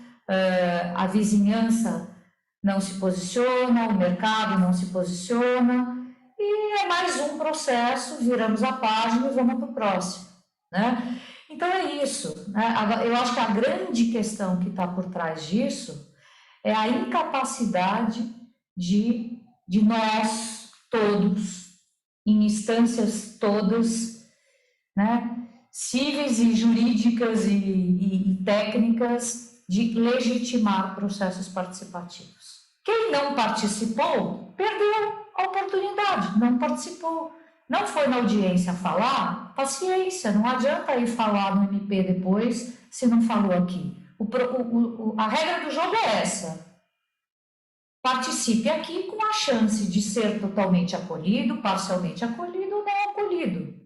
a vizinhança não se posiciona, o mercado não se posiciona, e é mais um processo, viramos a página e vamos para o próximo. Né? Então, é isso. Né? Eu acho que a grande questão que está por trás disso é a incapacidade de nós todos, em instâncias todas, né? Cíveis e jurídicas e técnicas, de legitimar processos participativos. Quem não participou, perdeu a oportunidade, não participou. Não foi na audiência falar, paciência, não adianta ir falar no MP depois, se não falou aqui. A regra do jogo é essa. Participe aqui com a chance de ser totalmente acolhido, parcialmente acolhido ou não acolhido.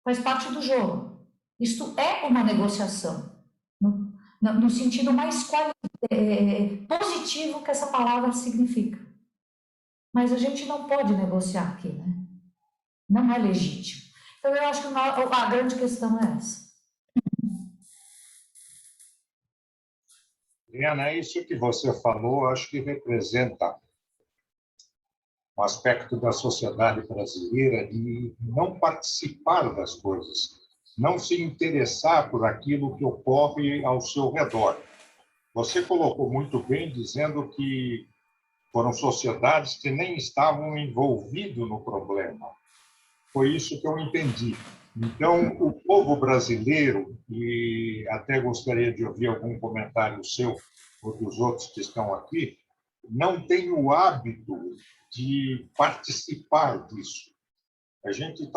Faz parte do jogo. Isto é uma negociação, no sentido mais positivo que essa palavra significa. Mas a gente não pode negociar aqui, né? Não é legítimo. Então, eu acho que a grande questão é essa. Adriana, isso que você falou, acho que representa um aspecto da sociedade brasileira de não participar das coisas, não se interessar por aquilo que ocorre ao seu redor. Você colocou muito bem dizendo que foram sociedades que nem estavam envolvidas no problema. Foi isso que eu entendi. Então, o povo brasileiro, e até gostaria de ouvir algum comentário seu ou dos outros que estão aqui, não tem o hábito de participar disso. A gente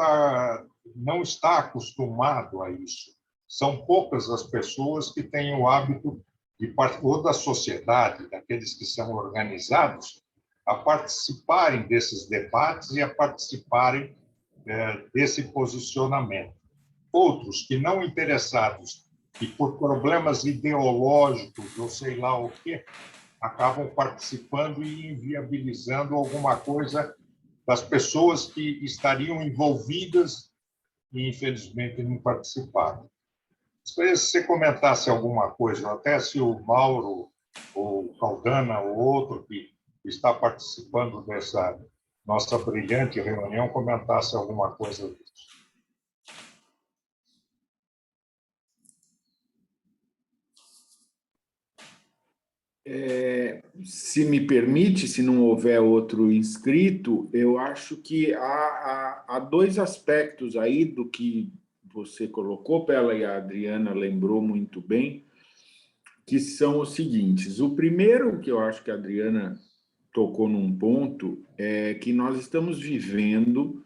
não está acostumado a isso. São poucas as pessoas que têm o hábito, ou da sociedade, daqueles que são organizados, a participarem desses debates e a participarem desse posicionamento. Outros que não interessados e por problemas ideológicos ou sei lá o quê, acabam participando e inviabilizando alguma coisa das pessoas que estariam envolvidas e, infelizmente, não participaram. Gostaria se você comentasse alguma coisa, até se o Mauro, ou Caldana, ou outro que está participando dessa nossa brilhante reunião, comentasse alguma coisa disso. Se me permite, se não houver outro inscrito, eu acho que há dois aspectos aí do que você colocou, Pela, e a Adriana lembrou muito bem, que são os seguintes. O primeiro, que eu acho que a Adriana tocou num ponto, é que nós estamos vivendo,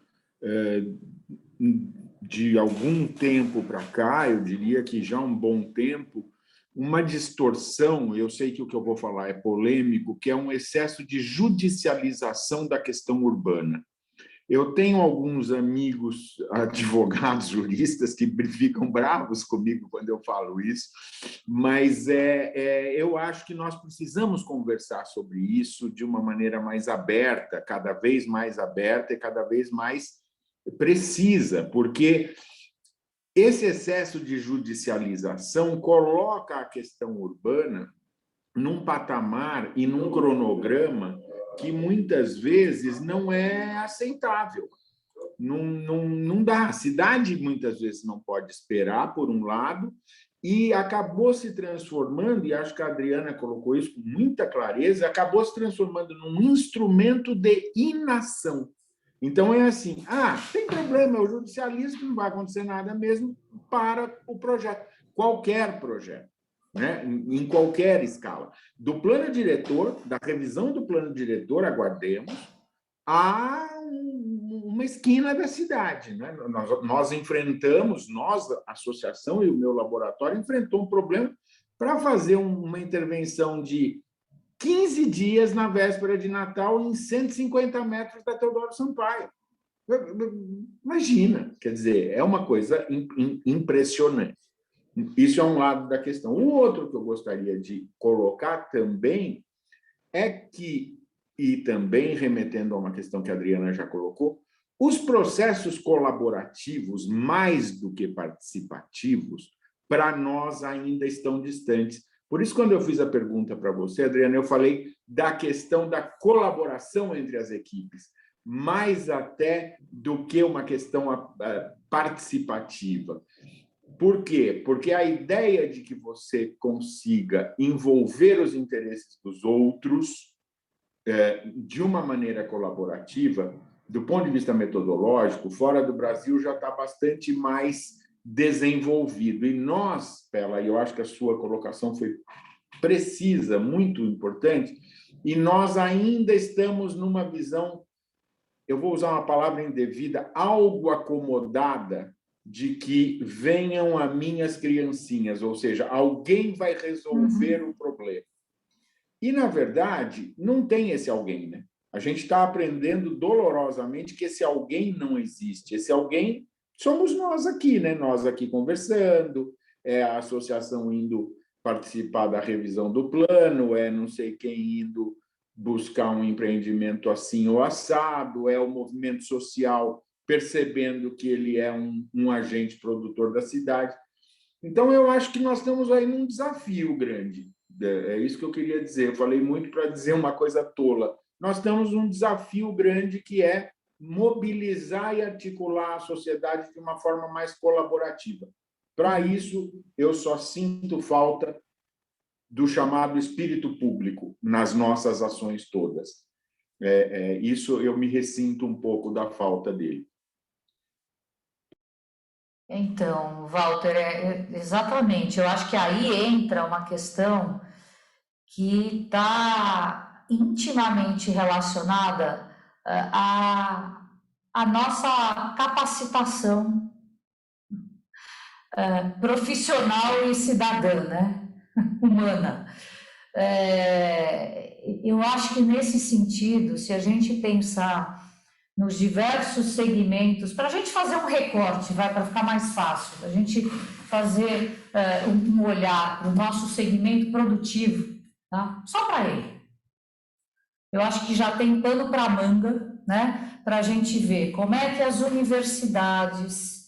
de algum tempo para cá, eu diria que já um bom tempo, uma distorção, eu sei que o que eu vou falar é polêmico, que é um excesso de judicialização da questão urbana. Eu tenho alguns amigos advogados, juristas, que ficam bravos comigo quando eu falo isso, mas eu acho que nós precisamos conversar sobre isso de uma maneira mais aberta, cada vez mais aberta e cada vez mais precisa, porque esse excesso de judicialização coloca a questão urbana num patamar e num cronograma que muitas vezes não é aceitável. Não dá. A cidade muitas vezes não pode esperar, por um lado, e acabou se transformando, e acho que a Adriana colocou isso com muita clareza, acabou se transformando num instrumento de inação. Então, é assim, tem problema, eu judicializo, não vai acontecer nada mesmo para o projeto, qualquer projeto. né? Em qualquer escala. Do plano diretor, da revisão do plano diretor, aguardemos, a uma esquina da cidade, né? Nós enfrentamos, a associação e o meu laboratório enfrentou um problema para fazer uma intervenção de 15 dias na véspera de Natal em 150 metros da Teodoro Sampaio. Imagina, quer dizer, é uma coisa impressionante. Isso é um lado da questão. O outro que eu gostaria de colocar também é que, e também remetendo a uma questão que a Adriana já colocou, os processos colaborativos, mais do que participativos, para nós ainda estão distantes. Por isso, quando eu fiz a pergunta para você, Adriana, eu falei da questão da colaboração entre as equipes, mais até do que uma questão participativa. Por quê? Porque a ideia de que você consiga envolver os interesses dos outros de uma maneira colaborativa, do ponto de vista metodológico, fora do Brasil já está bastante mais desenvolvido. E nós, Pela, eu acho que a sua colocação foi precisa, muito importante, e nós ainda estamos numa visão, eu vou usar uma palavra indevida, algo acomodada, de que venham a minhas criancinhas, ou seja, alguém vai resolver o problema. E, na verdade, não tem esse alguém, né? A gente está aprendendo dolorosamente que esse alguém não existe. Esse alguém somos nós aqui, né? Nós aqui conversando, a associação indo participar da revisão do plano, não sei quem indo buscar um empreendimento assim ou assado, o movimento social percebendo que ele é um agente produtor da cidade. Então, eu acho que nós estamos aí num desafio grande. É isso que eu queria dizer. Eu falei muito para dizer uma coisa tola. Nós temos um desafio grande que é mobilizar e articular a sociedade de uma forma mais colaborativa. Para isso, eu só sinto falta do chamado espírito público nas nossas ações todas. Isso eu me ressinto um pouco da falta dele. Então, Walter, exatamente. Eu acho que aí entra uma questão que está intimamente relacionada à nossa capacitação profissional e cidadã, né? Humana. Eu acho que, nesse sentido, se a gente pensar nos diversos segmentos, para a gente fazer um recorte, para ficar mais fácil, a gente fazer um olhar para o nosso segmento produtivo, tá? Só para ele. Eu acho que já tem pano para manga, né? Para a gente ver como é que as universidades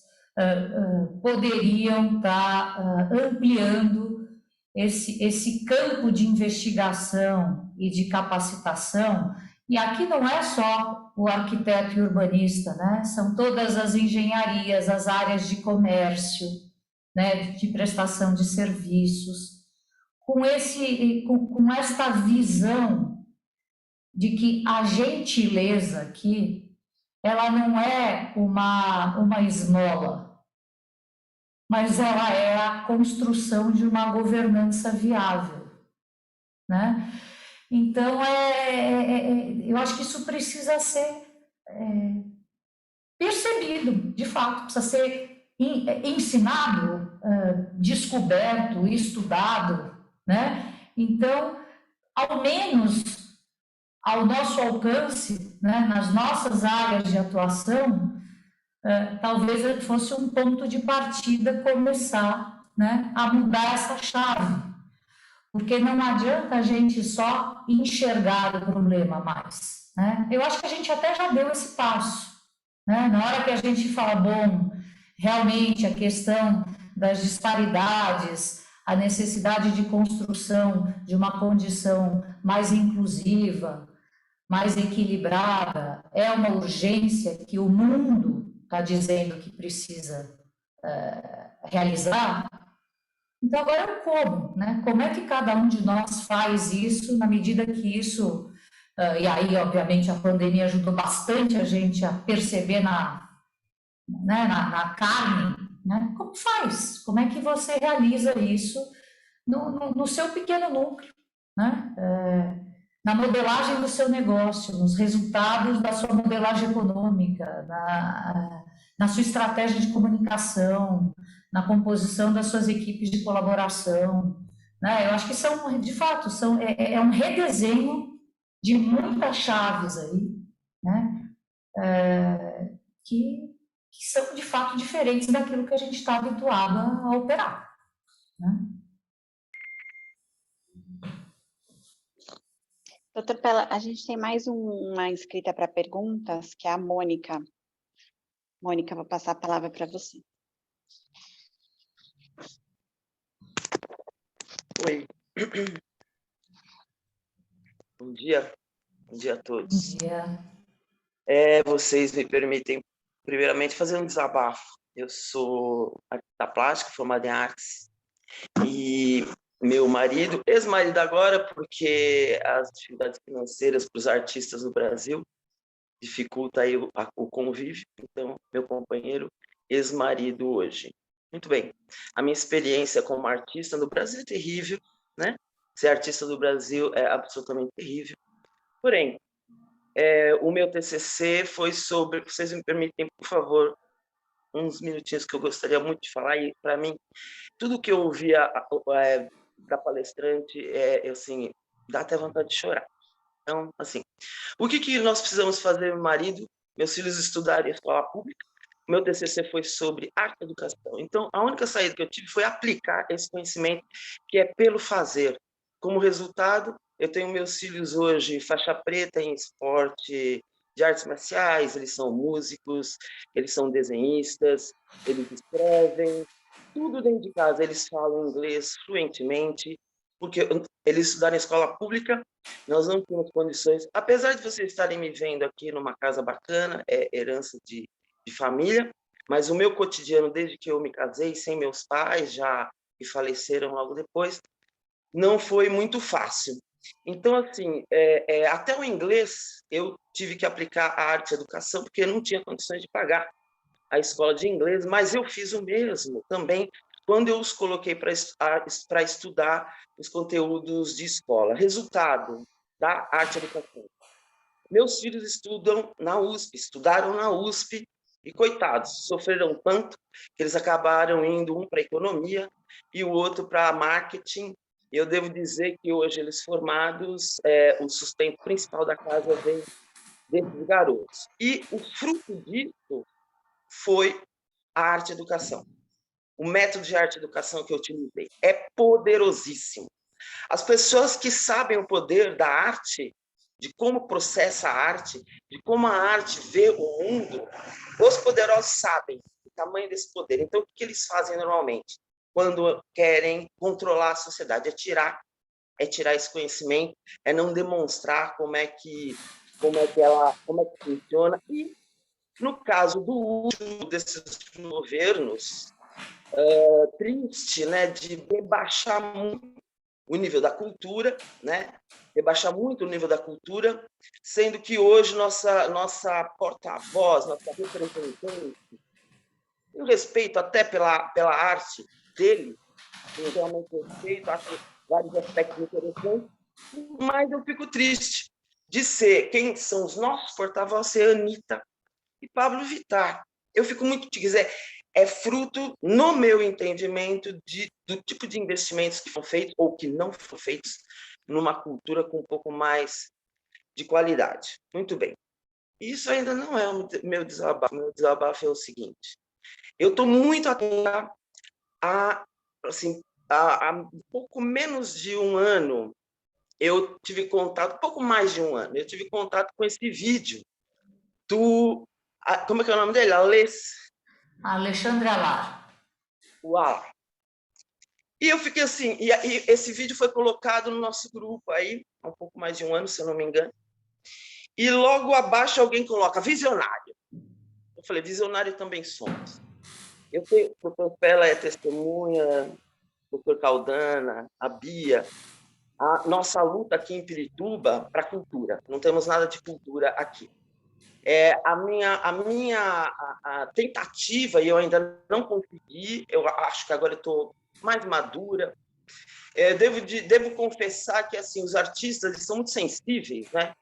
poderiam estar ampliando esse campo de investigação e de capacitação. E aqui não é só o arquiteto e urbanista, né? São todas as engenharias, as áreas de comércio, né? De prestação de serviços, com esta visão de que a gentileza aqui, ela não é uma esmola, mas ela é a construção de uma governança viável, né? Então, eu acho que isso precisa ser percebido, de fato, precisa ser ensinado, descoberto, estudado, né? Então, ao menos ao nosso alcance, né, nas nossas áreas de atuação, talvez fosse um ponto de partida começar, né, a mudar essa chave. Porque não adianta a gente só enxergar o problema mais, né? Eu acho que a gente até já deu esse passo, né? Na hora que a gente fala, bom, realmente a questão das disparidades, a necessidade de construção de uma condição mais inclusiva, mais equilibrada, é uma urgência que o mundo está dizendo que precisa realizar. Então, agora como, né? Como é que cada um de nós faz isso na medida que isso... e aí, obviamente, a pandemia ajudou bastante a gente a perceber na carne, né? Como faz? Como é que você realiza isso no seu pequeno núcleo, né? Na modelagem do seu negócio, nos resultados da sua modelagem econômica, na sua estratégia de comunicação, na composição das suas equipes de colaboração, né? Eu acho que são, de fato, é um redesenho de muitas chaves aí, né? Que são, de fato, diferentes daquilo que a gente está habituado a operar, né? Doutor Pella, a gente tem mais uma inscrita para perguntas, que é a Mônica. Mônica, vou passar a palavra para você. Oi. Bom dia a todos. Bom dia. Vocês me permitem, primeiramente, fazer um desabafo. Eu sou artista plástico, formado em artes, e meu marido, ex-marido agora, porque as dificuldades financeiras para os artistas no Brasil dificulta aí o convívio, então, meu companheiro, ex-marido hoje. Muito bem. A minha experiência como artista no Brasil é terrível, né? Ser artista do Brasil é absolutamente terrível. Porém, o meu TCC foi sobre... Vocês me permitem, por favor, uns minutinhos que eu gostaria muito de falar. E, para mim, tudo que eu ouvia da palestrante, assim, dá até vontade de chorar. Então, assim, o que nós precisamos fazer, meu marido? Meus filhos estudaram em escola pública. Meu TCC foi sobre arte e educação. Então, a única saída que eu tive foi aplicar esse conhecimento, que é pelo fazer. Como resultado, eu tenho meus filhos hoje faixa preta em esporte de artes marciais, eles são músicos, eles são desenhistas, eles escrevem, tudo dentro de casa. Eles falam inglês fluentemente, porque eles estudaram em escola pública, nós não temos condições. Apesar de vocês estarem me vendo aqui numa casa bacana, é herança de família, mas o meu cotidiano, desde que eu me casei, sem meus pais, já que faleceram logo depois, não foi muito fácil. Então, assim, até o inglês eu tive que aplicar a arte e a educação, porque eu não tinha condições de pagar a escola de inglês, mas eu fiz o mesmo também quando eu os coloquei para estudar os conteúdos de escola. Resultado da arte e educação. Meus filhos estudam na USP, estudaram na USP, e, coitados, sofreram tanto que eles acabaram indo um para economia e o outro para marketing. Eu devo dizer que hoje eles formados, o sustento principal da casa vem desses garotos. E o fruto disso foi a arte e educação. O método de arte e educação que eu utilizei é poderosíssimo. As pessoas que sabem o poder da arte, de como processa a arte, de como a arte vê o mundo, os poderosos sabem o tamanho desse poder. Então, o que eles fazem normalmente? Quando querem controlar a sociedade, é tirar esse conhecimento, é não demonstrar como é que funciona. E, no caso do último desses governos, triste, né, de rebaixar muito o nível da cultura, né? Rebaixar muito o nível da cultura, sendo que hoje nossa porta-voz, nossa representante, eu respeito até pela arte dele, eu realmente respeito, acho vários aspectos interessantes, mas eu fico triste de ser quem são os nossos porta-voz, ser Anitta e Pablo Vittar. Eu fico muito de dizer, é fruto, no meu entendimento, do tipo de investimentos que foram feitos ou que não foram feitos numa cultura com um pouco mais de qualidade. Muito bem. Isso ainda não é o meu desabafo. Meu desabafo é o seguinte. Eu estou muito atenta há um pouco menos de um ano, eu tive contato, um pouco mais de um ano, eu tive contato com esse vídeo do... Como é que é o nome dele? Alexandre Alar. Uau! E eu fiquei assim, e esse vídeo foi colocado no nosso grupo aí, há um pouco mais de um ano, se eu não me engano, e logo abaixo alguém coloca visionário. Eu falei, visionário também somos. Eu tenho, o doutor Pella é testemunha, o doutor Caldana, a Bia, a nossa luta aqui em Pirituba para a cultura. Não temos nada de cultura aqui. A minha tentativa, e eu ainda não consegui, eu acho que agora eu estou mais madura, Devo confessar que assim os artistas eles são muito sensíveis, né?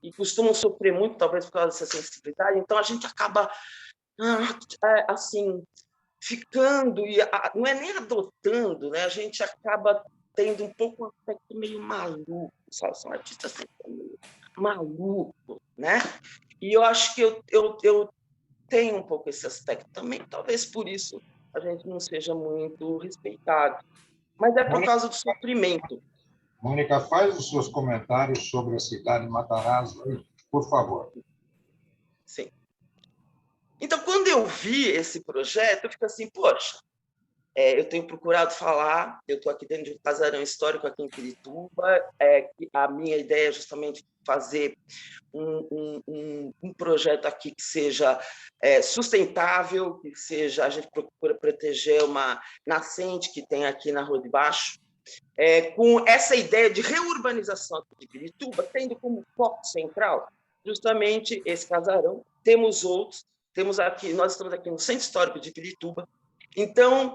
E costumam sofrer muito, talvez por causa dessa sensibilidade. Então a gente acaba assim ficando e não é nem adotando, né? A gente acaba tendo um pouco um aspecto meio maluco, sabe? São artistas meio malucos, né? E eu acho que eu tenho um pouco esse aspecto também, talvez por isso a gente não seja muito respeitado. Mas é por causa do sofrimento. Mônica, faz os seus comentários sobre a cidade de Matarazzo, por favor. Sim. Então, quando eu vi esse projeto, eu fico assim, poxa, eu tenho procurado falar, eu estou aqui dentro de um casarão histórico aqui em Pirituba, a minha ideia é justamente fazer um projeto aqui que seja sustentável, que seja, a gente procura proteger uma nascente que tem aqui na Rua de Baixo, com essa ideia de reurbanização de Pirituba, tendo como foco central justamente esse casarão. Temos outros, nós estamos aqui no Centro Histórico de Pirituba. Então,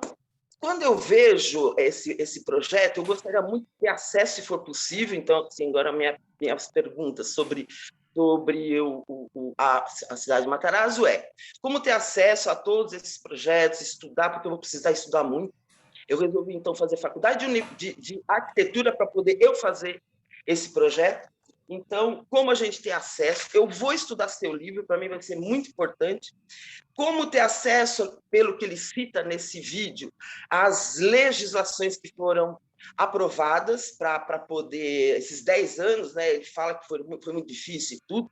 quando eu vejo esse projeto, eu gostaria muito de ter acesso, se for possível. Então, assim, agora minhas perguntas sobre a cidade de Matarazzo como ter acesso a todos esses projetos, estudar, porque eu vou precisar estudar muito. Eu resolvi, então, fazer faculdade de arquitetura para poder eu fazer esse projeto. Então, como a gente tem acesso, eu vou estudar seu livro, para mim vai ser muito importante. Como ter acesso, pelo que ele cita nesse vídeo, às legislações que foram aprovadas para poder, esses 10 anos, né, ele fala que foi muito difícil e tudo.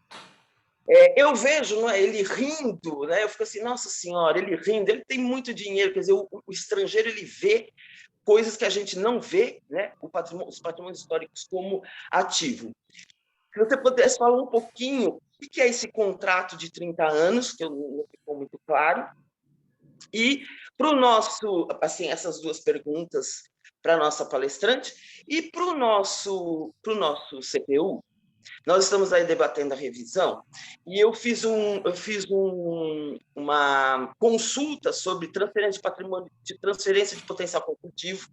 Eu vejo ele rindo, né, eu fico assim, nossa senhora, ele rindo, ele tem muito dinheiro, quer dizer, o estrangeiro ele vê coisas que a gente não vê, né, os patrimônios históricos como ativo. Se você pudesse falar um pouquinho o que é esse contrato de 30 anos, que não ficou muito claro, e para o nosso, assim, essas duas perguntas para a nossa palestrante, e para o nosso CPU, nós estamos aí debatendo a revisão, e eu fiz uma consulta sobre transferência de patrimônio, de transferência de potencial construtivo,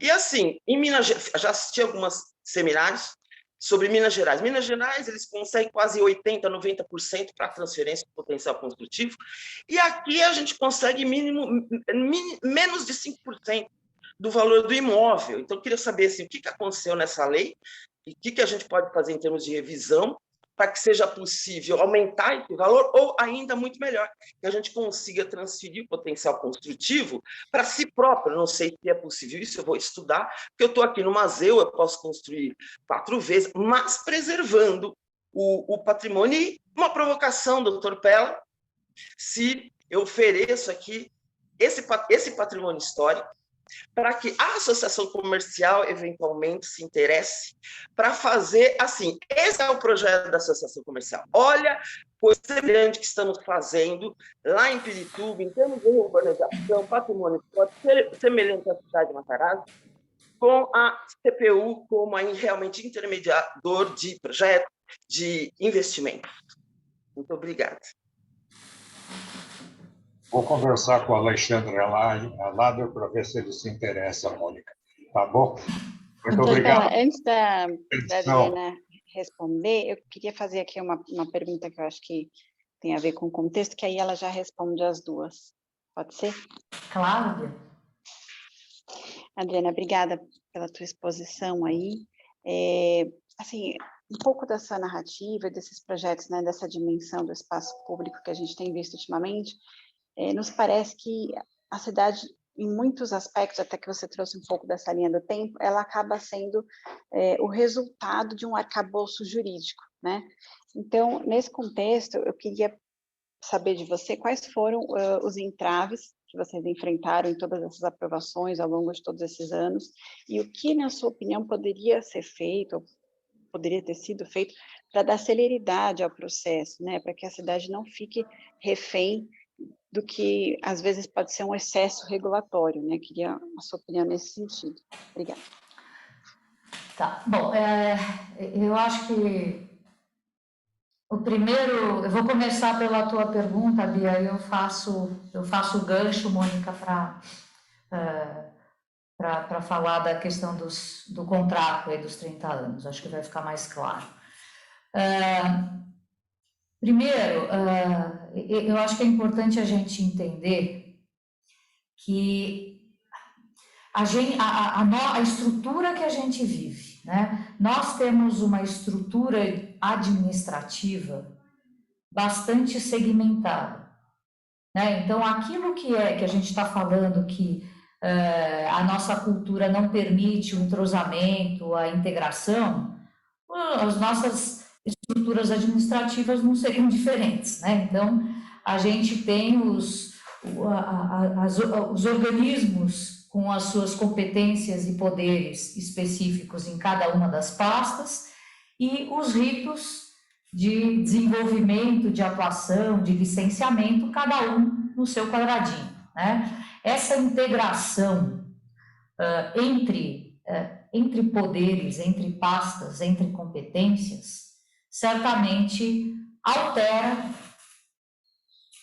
e assim, em Minas Gerais, já assisti alguns seminários sobre Minas Gerais. Minas Gerais, eles conseguem quase 80%, 90% para transferência de potencial construtivo, e aqui a gente consegue menos de 5% do valor do imóvel. Então, eu queria saber assim, o que aconteceu nessa lei e o que a gente pode fazer em termos de revisão para que seja possível aumentar esse valor ou, ainda muito melhor, que a gente consiga transferir o potencial construtivo para si próprio. Não sei se é possível isso, eu vou estudar, porque eu estou aqui no Mazeu, eu posso construir 4 vezes, mas preservando o patrimônio. E uma provocação, doutor Pella, se eu ofereço aqui esse patrimônio histórico, para que a associação comercial eventualmente se interesse para fazer assim, esse é o projeto da associação comercial. Olha, coisa semelhante que estamos fazendo lá em Pirituba, em termos de urbanização, patrimônio semelhante à cidade de Matarazzo, com a CPU como realmente intermediador de projeto, de investimento. Muito obrigada. Vou conversar com o Alexandre Alado para ver se ele se interessa, Mônica. Tá bom? Muito obrigado. Antes da Adriana responder, eu queria fazer aqui uma pergunta que eu acho que tem a ver com o contexto, que aí ela já responde as duas. Pode ser? Claro. Adriana, obrigada pela tua exposição aí. Assim, um pouco dessa narrativa, desses projetos, né, dessa dimensão do espaço público que a gente tem visto ultimamente, nos parece que a cidade, em muitos aspectos, até que você trouxe um pouco dessa linha do tempo, ela acaba sendo o resultado de um arcabouço jurídico, né? Então, nesse contexto, eu queria saber de você quais foram os entraves que vocês enfrentaram em todas essas aprovações ao longo de todos esses anos, e o que, na sua opinião, poderia ser feito, ou poderia ter sido feito, para dar celeridade ao processo, né? Para que a cidade não fique refém do que, às vezes, pode ser um excesso regulatório, né? Queria a sua opinião nesse sentido. Obrigada. Tá, bom, eu acho que o primeiro, eu vou começar pela tua pergunta, Bia, eu faço o gancho, Mônica, para para falar da questão do contrato aí dos 30 anos, acho que vai ficar mais claro. Primeiro, eu acho que é importante a gente entender que a estrutura que a gente vive, né? Nós temos uma estrutura administrativa bastante segmentada, né? Então, aquilo que a gente está falando que a nossa cultura não permite o entrosamento, a integração, as nossas estruturas administrativas não seriam diferentes, né? Então, a gente tem os organismos com as suas competências e poderes específicos em cada uma das pastas e os ritos de desenvolvimento, de atuação, de licenciamento, cada um no seu quadradinho, né? Essa integração entre poderes, entre pastas, entre competências, certamente altera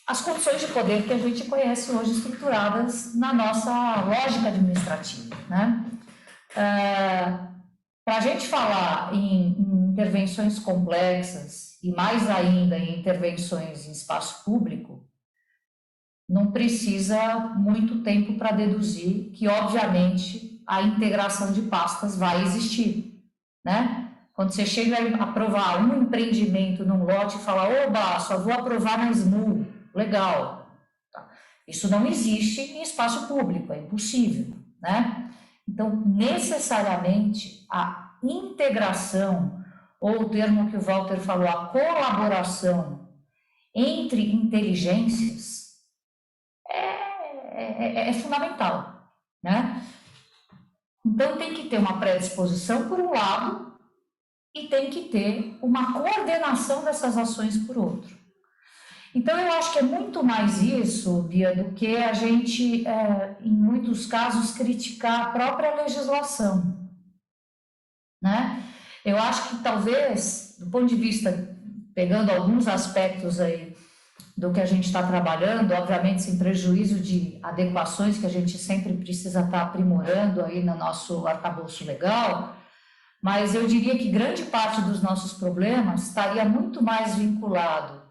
as condições de poder que a gente conhece hoje estruturadas na nossa lógica administrativa, né? Para a gente falar em intervenções complexas e mais ainda em intervenções em espaço público, não precisa muito tempo para deduzir que, obviamente, a integração de pastas vai existir, né? Quando você chega a aprovar um empreendimento num lote e fala, oba, só vou aprovar na SMU, legal. Isso não existe em espaço público, é impossível, né? Então, necessariamente, a integração, ou o termo que o Walter falou, a colaboração entre inteligências é fundamental, né? Então, tem que ter uma predisposição por um lado e tem que ter uma coordenação dessas ações por outro. Então, eu acho que é muito mais isso, Bia, do que a gente, em muitos casos, criticar a própria legislação, né? Eu acho que talvez, do ponto de vista, pegando alguns aspectos aí do que a gente está trabalhando, obviamente sem prejuízo de adequações que a gente sempre precisa estar aprimorando aí no nosso arcabouço legal, mas eu diria que grande parte dos nossos problemas estaria muito mais vinculado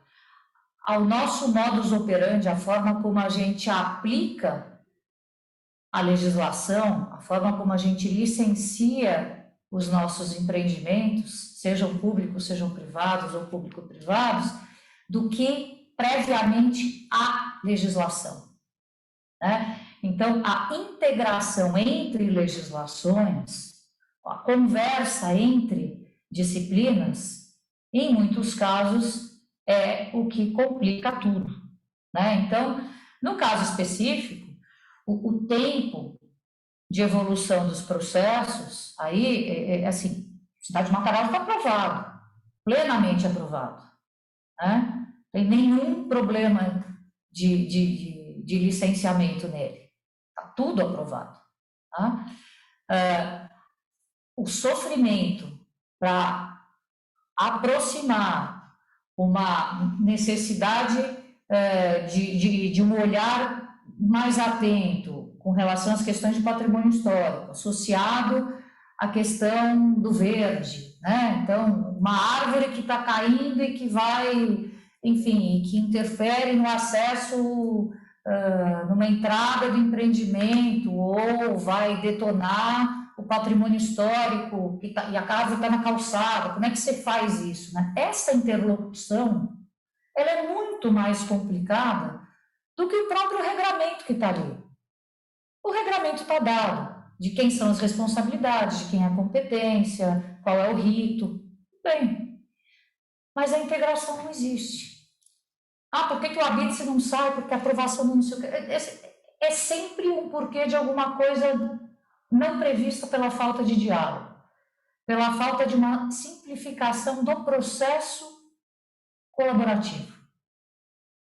ao nosso modus operandi, a forma como a gente aplica a legislação, a forma como a gente licencia os nossos empreendimentos, sejam públicos, sejam privados ou público-privados, do que previamente à legislação, né? Então, a integração entre legislações, a conversa entre disciplinas, em muitos casos, é o que complica tudo, né? Então, no caso específico, o tempo de evolução dos processos, aí, assim, Cidade de Matarazzo está aprovado, plenamente aprovado, né? Não tem nenhum problema de licenciamento nele, está tudo aprovado, tá? O sofrimento para aproximar uma necessidade de um olhar mais atento com relação às questões de patrimônio histórico, associado à questão do verde, né? Então, uma árvore que está caindo e que vai, enfim, que interfere no acesso, numa entrada do empreendimento, ou vai detonar o patrimônio histórico, e a casa está na calçada, como é que você faz isso, né? Essa interlocução, ela é muito mais complicada do que o próprio regramento que está ali. O regramento está dado, de quem são as responsabilidades, de quem é a competência, qual é o rito, bem, mas a integração não existe. Por que o habite não sai? Porque a aprovação não sei o quê. É sempre um porquê de alguma coisa não prevista pela falta de diálogo, pela falta de uma simplificação do processo colaborativo,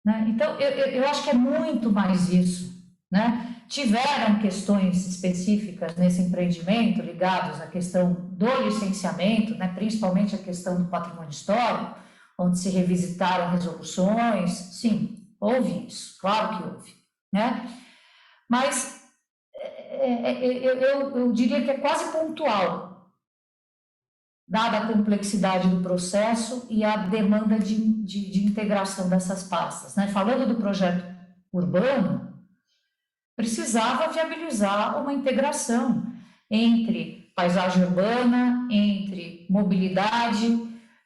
né? Então, eu acho que é muito mais isso, né? Tiveram questões específicas nesse empreendimento ligadas à questão do licenciamento, né? Principalmente a questão do patrimônio histórico, onde se revisitaram resoluções, sim, houve isso, claro que houve, né? Mas eu diria que é quase pontual, dada a complexidade do processo e a demanda de integração dessas pastas, né? Falando do projeto urbano, precisava viabilizar uma integração entre paisagem urbana, entre mobilidade,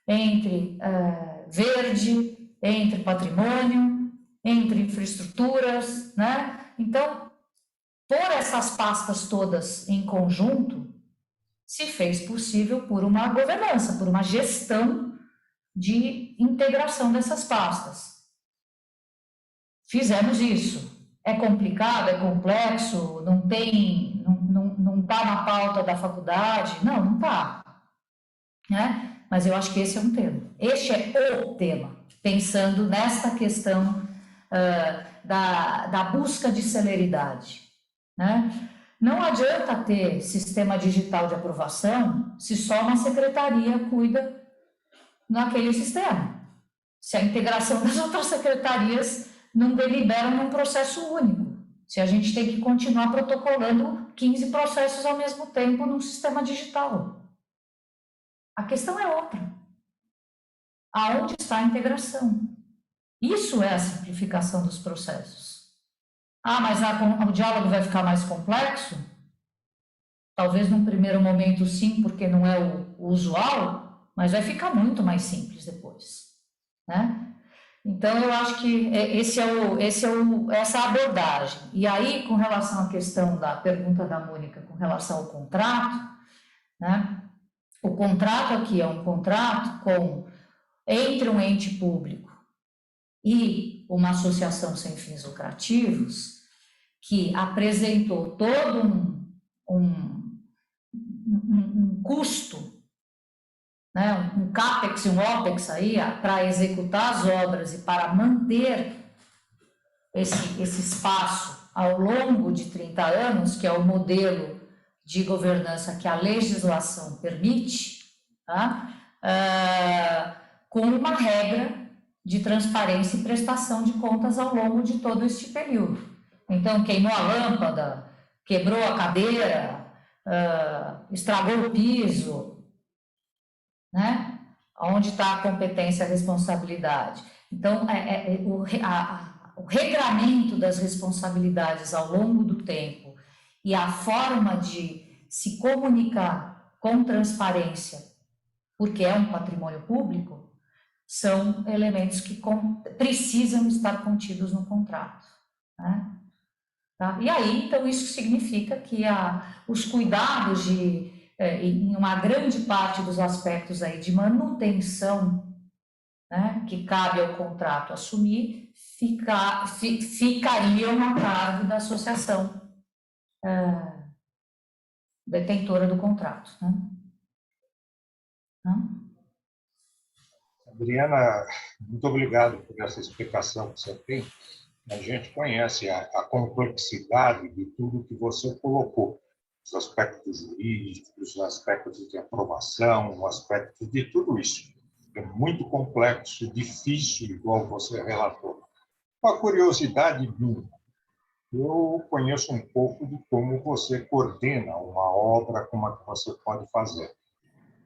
entre verde, entre patrimônio, entre infraestruturas, né? Então, por essas pastas todas em conjunto, se fez possível por uma governança, por uma gestão de integração dessas pastas. Fizemos isso. É complicado, é complexo, não está na pauta da faculdade? Não está. Né? Mas eu acho que esse é um tema. Este é o tema, pensando nesta questão da busca de celeridade. Né? Não adianta ter sistema digital de aprovação se só uma secretaria cuida naquele sistema. Se a integração das outras secretarias não deliberam num processo único. Se a gente tem que continuar protocolando 15 processos ao mesmo tempo num sistema digital. A questão é outra. Aonde está a integração? Isso é a simplificação dos processos. Mas o diálogo vai ficar mais complexo? Talvez num primeiro momento sim, porque não é o usual, mas vai ficar muito mais simples depois, né? Então, eu acho que essa abordagem. E aí, com relação à questão da pergunta da Mônica, com relação ao contrato, né? O contrato aqui é um contrato entre um ente público e uma associação sem fins lucrativos, que apresentou todo um custo, né, um CAPEX e um OPEX aí, para executar as obras e para manter esse espaço ao longo de 30 anos, que é o modelo de governança que a legislação permite, tá? Com uma regra de transparência e prestação de contas ao longo de todo este período. Então, queimou a lâmpada, quebrou a cadeira, estragou o piso, né? Onde está a competência e a responsabilidade? Então, o regramento das responsabilidades ao longo do tempo e a forma de se comunicar com transparência, porque é um patrimônio público, são elementos que precisam estar contidos no contrato, né? Tá? E aí, então, isso significa que os cuidados em uma grande parte dos aspectos aí de manutenção, né, que cabe ao contrato assumir, ficariam a cargo da associação detentora do contrato. Né? Adriana, muito obrigado por essa explicação que você tem. A gente conhece a complexidade de tudo que você colocou. Os aspectos jurídicos, os aspectos de aprovação, o aspecto de tudo isso. É muito complexo, difícil, igual você relatou. Uma curiosidade minha, eu conheço um pouco de como você coordena uma obra, como é que você pode fazer.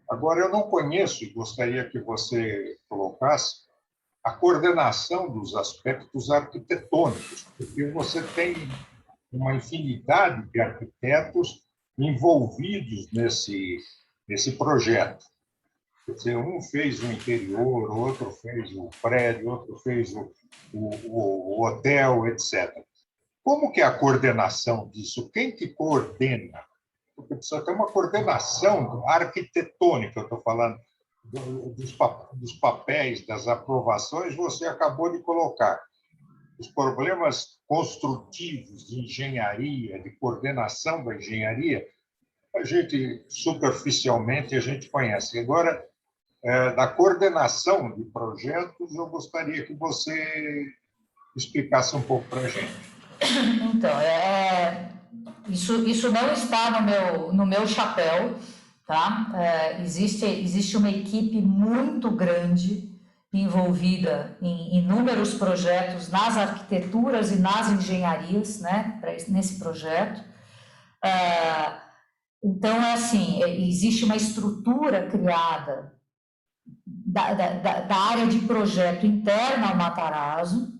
Agora, eu não conheço, e gostaria que você colocasse, a coordenação dos aspectos arquitetônicos, porque você tem uma infinidade de arquitetos envolvidos nesse projeto. Quer dizer, um fez o interior, outro fez o prédio, outro fez o hotel, etc. Como que é a coordenação disso? Quem que coordena? Porque precisa ter uma coordenação arquitetônica, eu estou falando dos papéis, das aprovações, você acabou de colocar. Os problemas construtivos de engenharia, de coordenação da engenharia, a gente, superficialmente, a gente conhece. Agora, da coordenação de projetos, eu gostaria que você explicasse um pouco para a gente. Então, isso não está no meu chapéu, tá? Existe uma equipe muito grande envolvida em inúmeros projetos nas arquiteturas e nas engenharias, né, nesse projeto. Então, é assim, existe uma estrutura criada da área de projeto interna ao Matarazzo,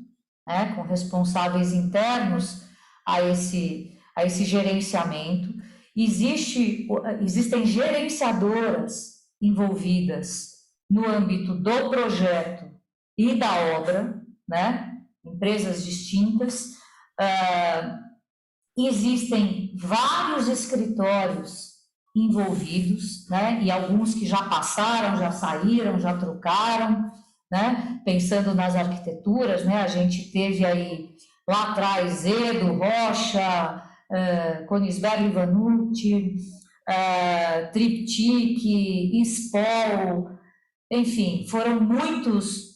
né, com responsáveis internos a esse gerenciamento. Existem gerenciadoras envolvidas no âmbito do projeto e da obra, né, empresas distintas. Existem vários escritórios envolvidos, né, e alguns que já passaram, já saíram, já trocaram, né, pensando nas arquiteturas, né, a gente teve aí lá atrás Edo, Rocha, Koenigsberg, Vanucci, Triptych, Spol, enfim, foram muitos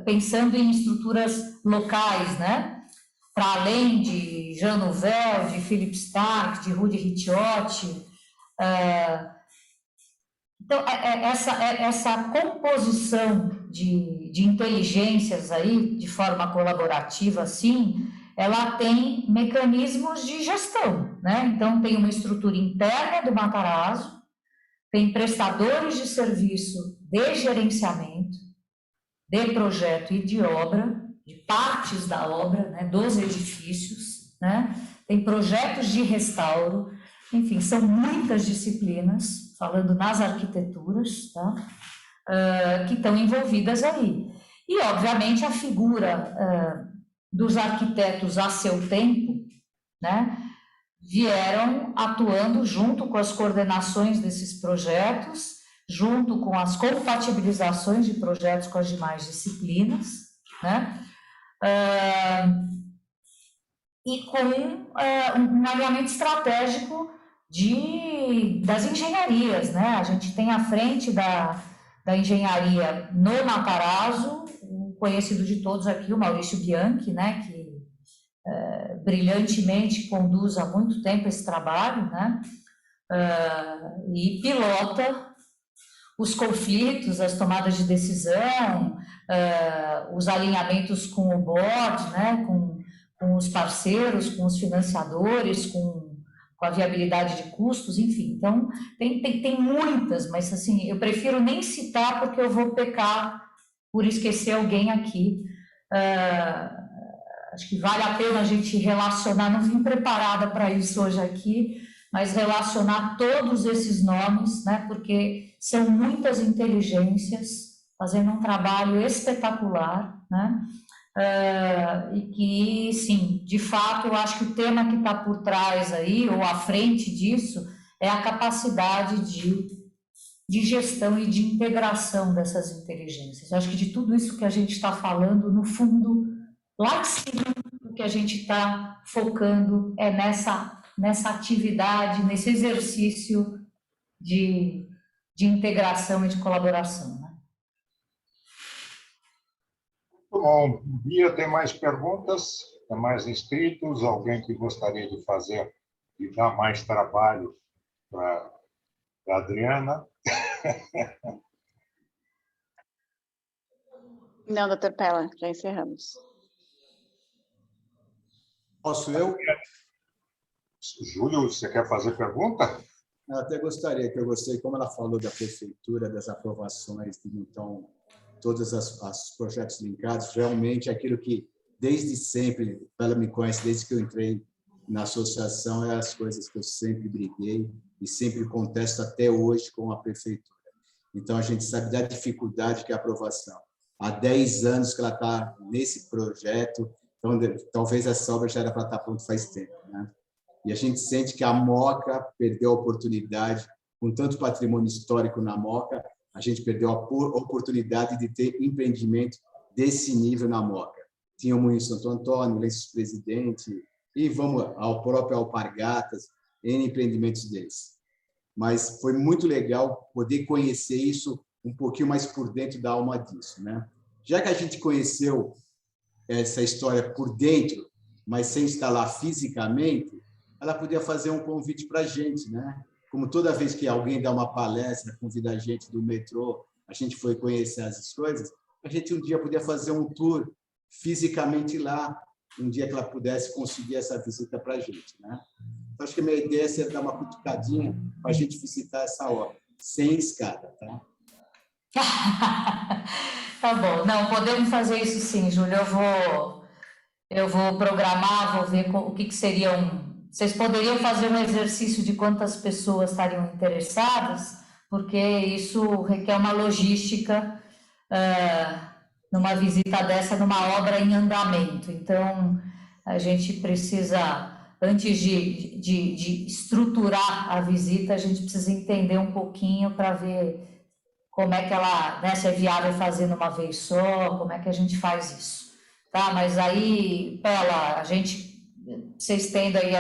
pensando em estruturas locais, né, para além de Jean Nouvel, de Philippe Starck, de Rudi Ricciotti. Então, essa composição de inteligências aí, de forma colaborativa, assim, ela tem mecanismos de gestão, né? Então, tem uma estrutura interna do Matarazzo, tem prestadores de serviço de gerenciamento, de projeto e de obra, de partes da obra, né, dos edifícios, né? Tem projetos de restauro, enfim, são muitas disciplinas, falando nas arquiteturas, tá? Que estão envolvidas aí. E, obviamente, a figura dos arquitetos a seu tempo, né, vieram atuando junto com as coordenações desses projetos, junto com as compatibilizações de projetos com as demais disciplinas, né? E com um alinhamento estratégico das engenharias, né? A gente tem à frente da engenharia no Matarazzo, o conhecido de todos aqui, o Maurício Bianchi, né? Que brilhantemente conduz há muito tempo esse trabalho, né? E pilota os conflitos, as tomadas de decisão, os alinhamentos com o board, né, com os parceiros, com os financiadores, com a viabilidade de custos, enfim. Então, tem muitas, mas assim, eu prefiro nem citar porque eu vou pecar por esquecer alguém aqui. Acho que vale a pena a gente relacionar, não vim preparada para isso hoje aqui, mas relacionar todos esses nomes, né, porque são muitas inteligências fazendo um trabalho espetacular, né, e que, sim, de fato, eu acho que o tema que está por trás aí, ou à frente disso, é a capacidade de gestão e de integração dessas inteligências. Eu acho que de tudo isso que a gente está falando, no fundo, lá em cima, o que a gente está focando é nessa atividade, nesse exercício de integração e de colaboração, né? Bom, Bia, tem mais perguntas? Tem mais inscritos? Alguém que gostaria de fazer e dar mais trabalho para a Adriana? Não, doutor Pella, já encerramos. Posso eu? Júlio, você quer fazer pergunta? Eu até gostaria, que eu gostei, como ela falou da prefeitura, das aprovações, então, todos os projetos linkados, realmente aquilo que, desde sempre, ela me conhece, desde que eu entrei na associação, é as coisas que eu sempre briguei e sempre contesto até hoje com a prefeitura. Então, a gente sabe da dificuldade que é a aprovação. Há 10 anos que ela está nesse projeto, então, talvez essa obra já era para estar pronta faz tempo, né? E a gente sente que a Moca perdeu a oportunidade, com tanto patrimônio histórico na Moca, a gente perdeu a oportunidade de ter empreendimento desse nível na Moca. Tinha o Moinho Santo Antônio, Lenços Presidente, e vamos ao próprio Alpargatas, N empreendimentos deles. Mas foi muito legal poder conhecer isso um pouquinho mais por dentro da alma disso, né? Já que a gente conheceu essa história por dentro, mas sem estar lá fisicamente, ela podia fazer um convite para a gente, né? Como toda vez que alguém dá uma palestra, convida a gente do metrô, a gente foi conhecer as coisas, a gente um dia podia fazer um tour fisicamente lá, um dia que ela pudesse conseguir essa visita para a gente, né? Então, Acho que a minha ideia seria dar uma cutucadinha para a gente visitar essa obra, sem escada, tá? Tá bom. Não, podemos fazer isso sim, Júlio. Eu vou programar, vou ver o que seria Vocês poderiam fazer um exercício de quantas pessoas estariam interessadas, porque isso requer uma logística numa visita dessa, numa obra em andamento. Então, a gente precisa, antes de estruturar a visita, a gente precisa entender um pouquinho para ver como é que ela, né, se é viável fazer numa vez só, como é que a gente faz isso. Tá? Mas aí, Pela, vocês tendo aí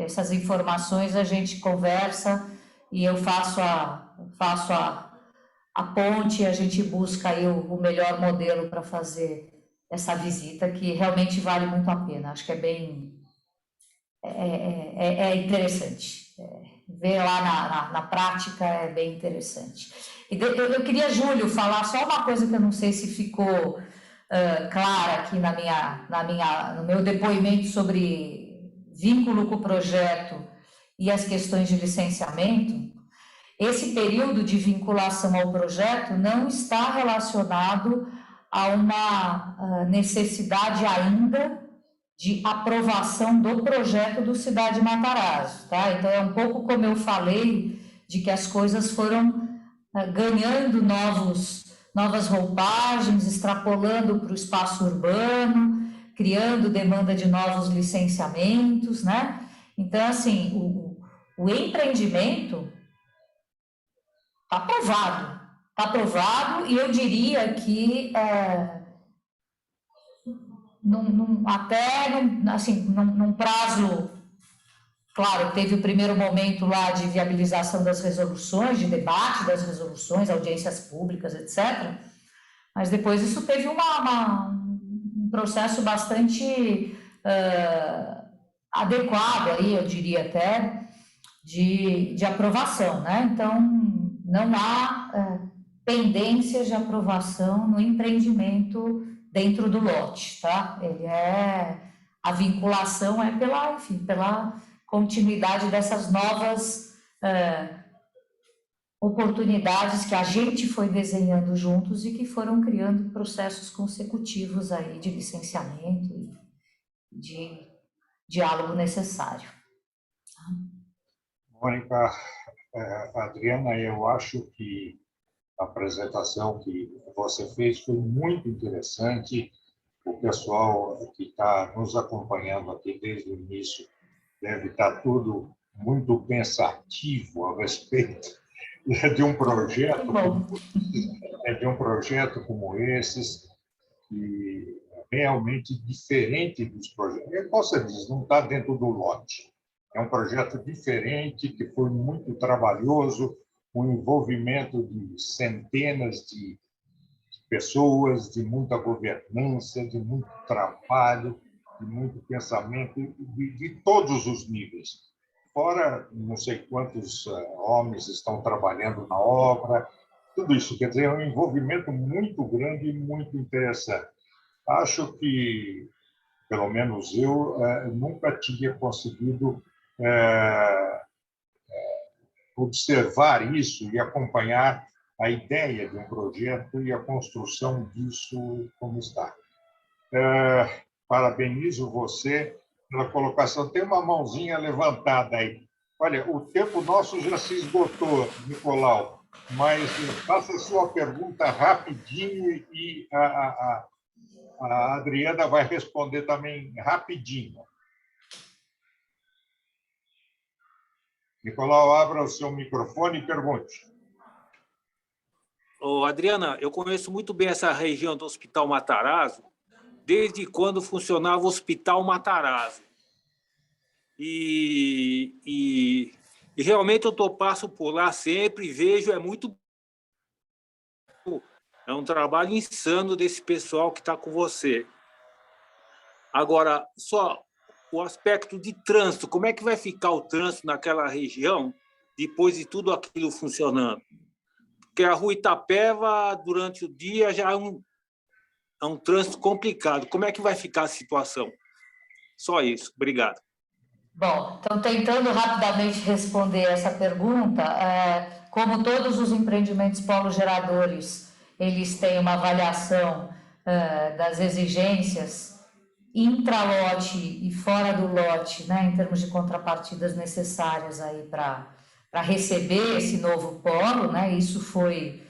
essas informações, a gente conversa e eu faço a ponte, a gente busca aí o melhor modelo para fazer essa visita, que realmente vale muito a pena. Acho que é bem interessante. Ver lá na prática é bem interessante. Eu queria, Júlio, falar só uma coisa que eu não sei se ficou clara aqui no meu depoimento sobre vínculo com o projeto e as questões de licenciamento. Esse período de vinculação ao projeto não está relacionado a uma necessidade ainda de aprovação do projeto do Cidade Matarazzo, tá? Então, é um pouco como eu falei, de que as coisas foram ganhando novas roupagens, extrapolando para o espaço urbano, criando demanda de novos licenciamentos, né? Então, assim, o empreendimento está aprovado, e eu diria que num prazo, claro, teve o primeiro momento lá de viabilização das resoluções, de debate das resoluções, audiências públicas, etc., mas depois isso teve um processo bastante adequado, aí, eu diria até, de aprovação, né? Então, não há pendências de aprovação no empreendimento dentro do lote, tá? A vinculação é pela continuidade dessas novas oportunidades que a gente foi desenhando juntos e que foram criando processos consecutivos aí de licenciamento e de diálogo necessário. Mônica, Adriana, eu acho que a apresentação que você fez foi muito interessante. O pessoal que está nos acompanhando aqui desde o início deve estar tudo muito pensativo a respeito de um projeto como esses, que é realmente diferente dos projetos. Como você diz, não está dentro do lote. É um projeto diferente, que foi muito trabalhoso, com envolvimento de centenas de pessoas, de muita governança, de muito trabalho, de muito pensamento, de todos os níveis. Fora, não sei quantos homens estão trabalhando na obra, tudo isso, quer dizer, é um envolvimento muito grande e muito interessante. Acho que, pelo menos eu, nunca tinha conseguido observar isso e acompanhar a ideia de um projeto e a construção disso como está. Parabenizo você pela colocação. Tem uma mãozinha levantada aí. Olha, o tempo nosso já se esgotou, Nicolau, mas faça a sua pergunta rapidinho e a Adriana vai responder também rapidinho. Nicolau, abra o seu microfone e pergunte. Adriana, eu conheço muito bem essa região do Hospital Matarazzo, desde quando funcionava o Hospital Matarazzo. E realmente eu passo por lá sempre e vejo, é um trabalho insano desse pessoal que está com você. Agora, só o aspecto de trânsito, como é que vai ficar o trânsito naquela região depois de tudo aquilo funcionando? Porque a Rua Itapeva, durante o dia, já é um trânsito complicado. Como é que vai ficar a situação? Só isso. Obrigado. Bom, então, tentando rapidamente responder essa pergunta, como todos os empreendimentos polo-geradores, eles têm uma avaliação das exigências intra-lote e fora do lote, né, em termos de contrapartidas necessárias aí para receber esse novo polo, né, isso foi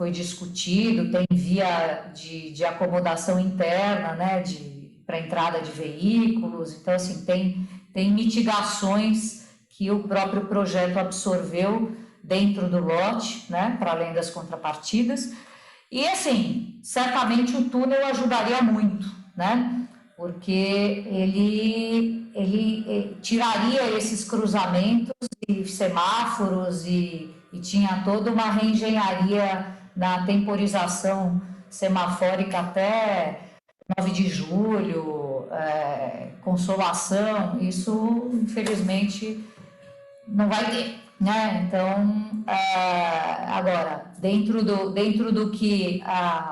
discutido, tem via de acomodação interna, né, para entrada de veículos, então, assim, tem mitigações que o próprio projeto absorveu dentro do lote, né, para além das contrapartidas, e, assim, certamente o túnel ajudaria muito, né, porque ele tiraria esses cruzamentos e semáforos e tinha toda uma reengenharia na temporização semafórica até 9 de julho, Consolação, isso, infelizmente, não vai ter, né? Então, agora, dentro do que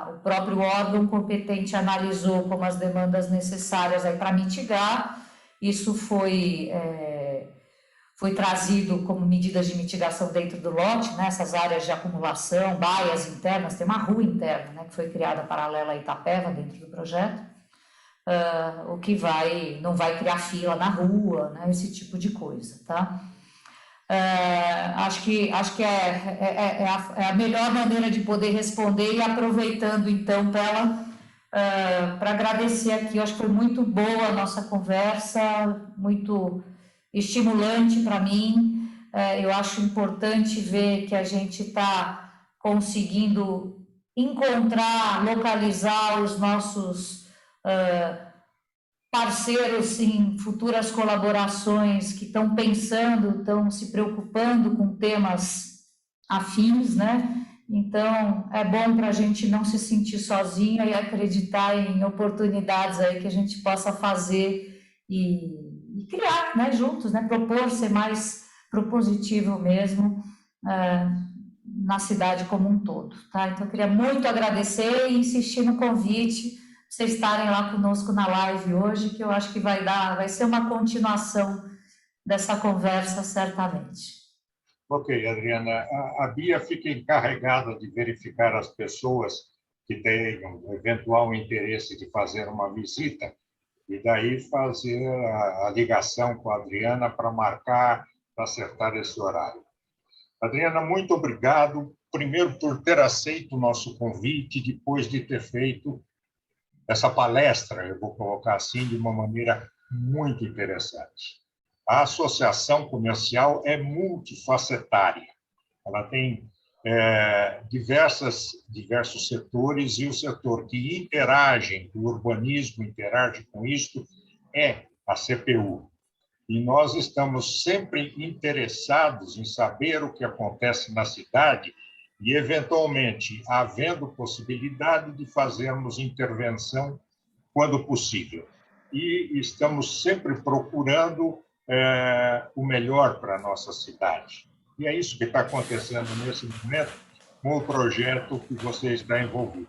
o próprio órgão competente analisou como as demandas necessárias para mitigar, isso foi trazido como medidas de mitigação dentro do lote, né? Essas áreas de acumulação, baias internas, tem uma rua interna, né, que foi criada paralela a Itapeva dentro do projeto, o que não vai criar fila na rua, né, esse tipo de coisa, tá? Acho que é a melhor maneira de poder responder, e aproveitando então para agradecer aqui, eu acho que foi muito boa a nossa conversa, muito estimulante para mim, eu acho importante ver que a gente está conseguindo encontrar, localizar os nossos parceiros em futuras colaborações que estão pensando, estão se preocupando com temas afins, né? Então, é bom para a gente não se sentir sozinha e acreditar em oportunidades aí que a gente possa fazer e criar, né, juntos, né? Propor ser mais propositivo mesmo na cidade como um todo, tá? Então, eu queria muito agradecer e insistir no convite, vocês estarem lá conosco na live hoje, que eu acho que vai ser uma continuação dessa conversa, certamente. Ok, Adriana. A Bia fica encarregada de verificar as pessoas que tenham eventual interesse de fazer uma visita e daí fazer a ligação com a Adriana para marcar, para acertar esse horário. Adriana, muito obrigado, primeiro por ter aceito o nosso convite, depois de ter feito essa palestra, eu vou colocar assim, de uma maneira muito interessante. A associação comercial é multifacetária. Ela tem diversos setores, e o setor que interage, o urbanismo interage com isso, é a CPU. E nós estamos sempre interessados em saber o que acontece na cidade e, eventualmente, havendo possibilidade de fazermos intervenção quando possível. E estamos sempre procurando o melhor para a nossa cidade. E é isso que está acontecendo nesse momento com o projeto que você está envolvido.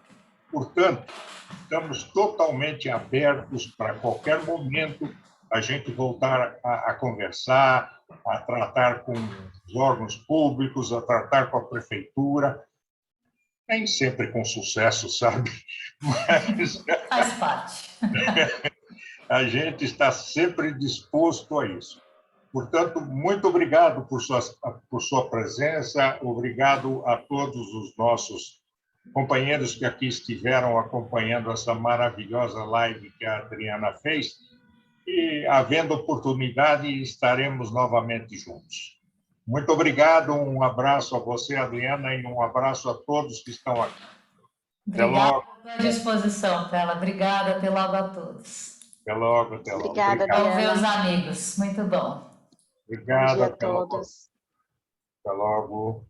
Portanto, estamos totalmente abertos para qualquer momento a gente voltar a conversar, a tratar com os órgãos públicos, a tratar com a prefeitura, nem sempre com sucesso, sabe? Mas faz parte. A gente está sempre disposto a isso. Portanto, muito obrigado por sua presença, obrigado a todos os nossos companheiros que aqui estiveram acompanhando essa maravilhosa live que a Adriana fez, e, havendo oportunidade, estaremos novamente juntos. Muito obrigado, um abraço a você, Adriana, e um abraço a todos que estão aqui. Obrigada pela disposição, Tela. Obrigada, até logo a todos. Até logo, até logo. Obrigada, Adriana. Adriana. Ver os amigos, muito bom. Obrigado, Bom dia a todos. Até logo.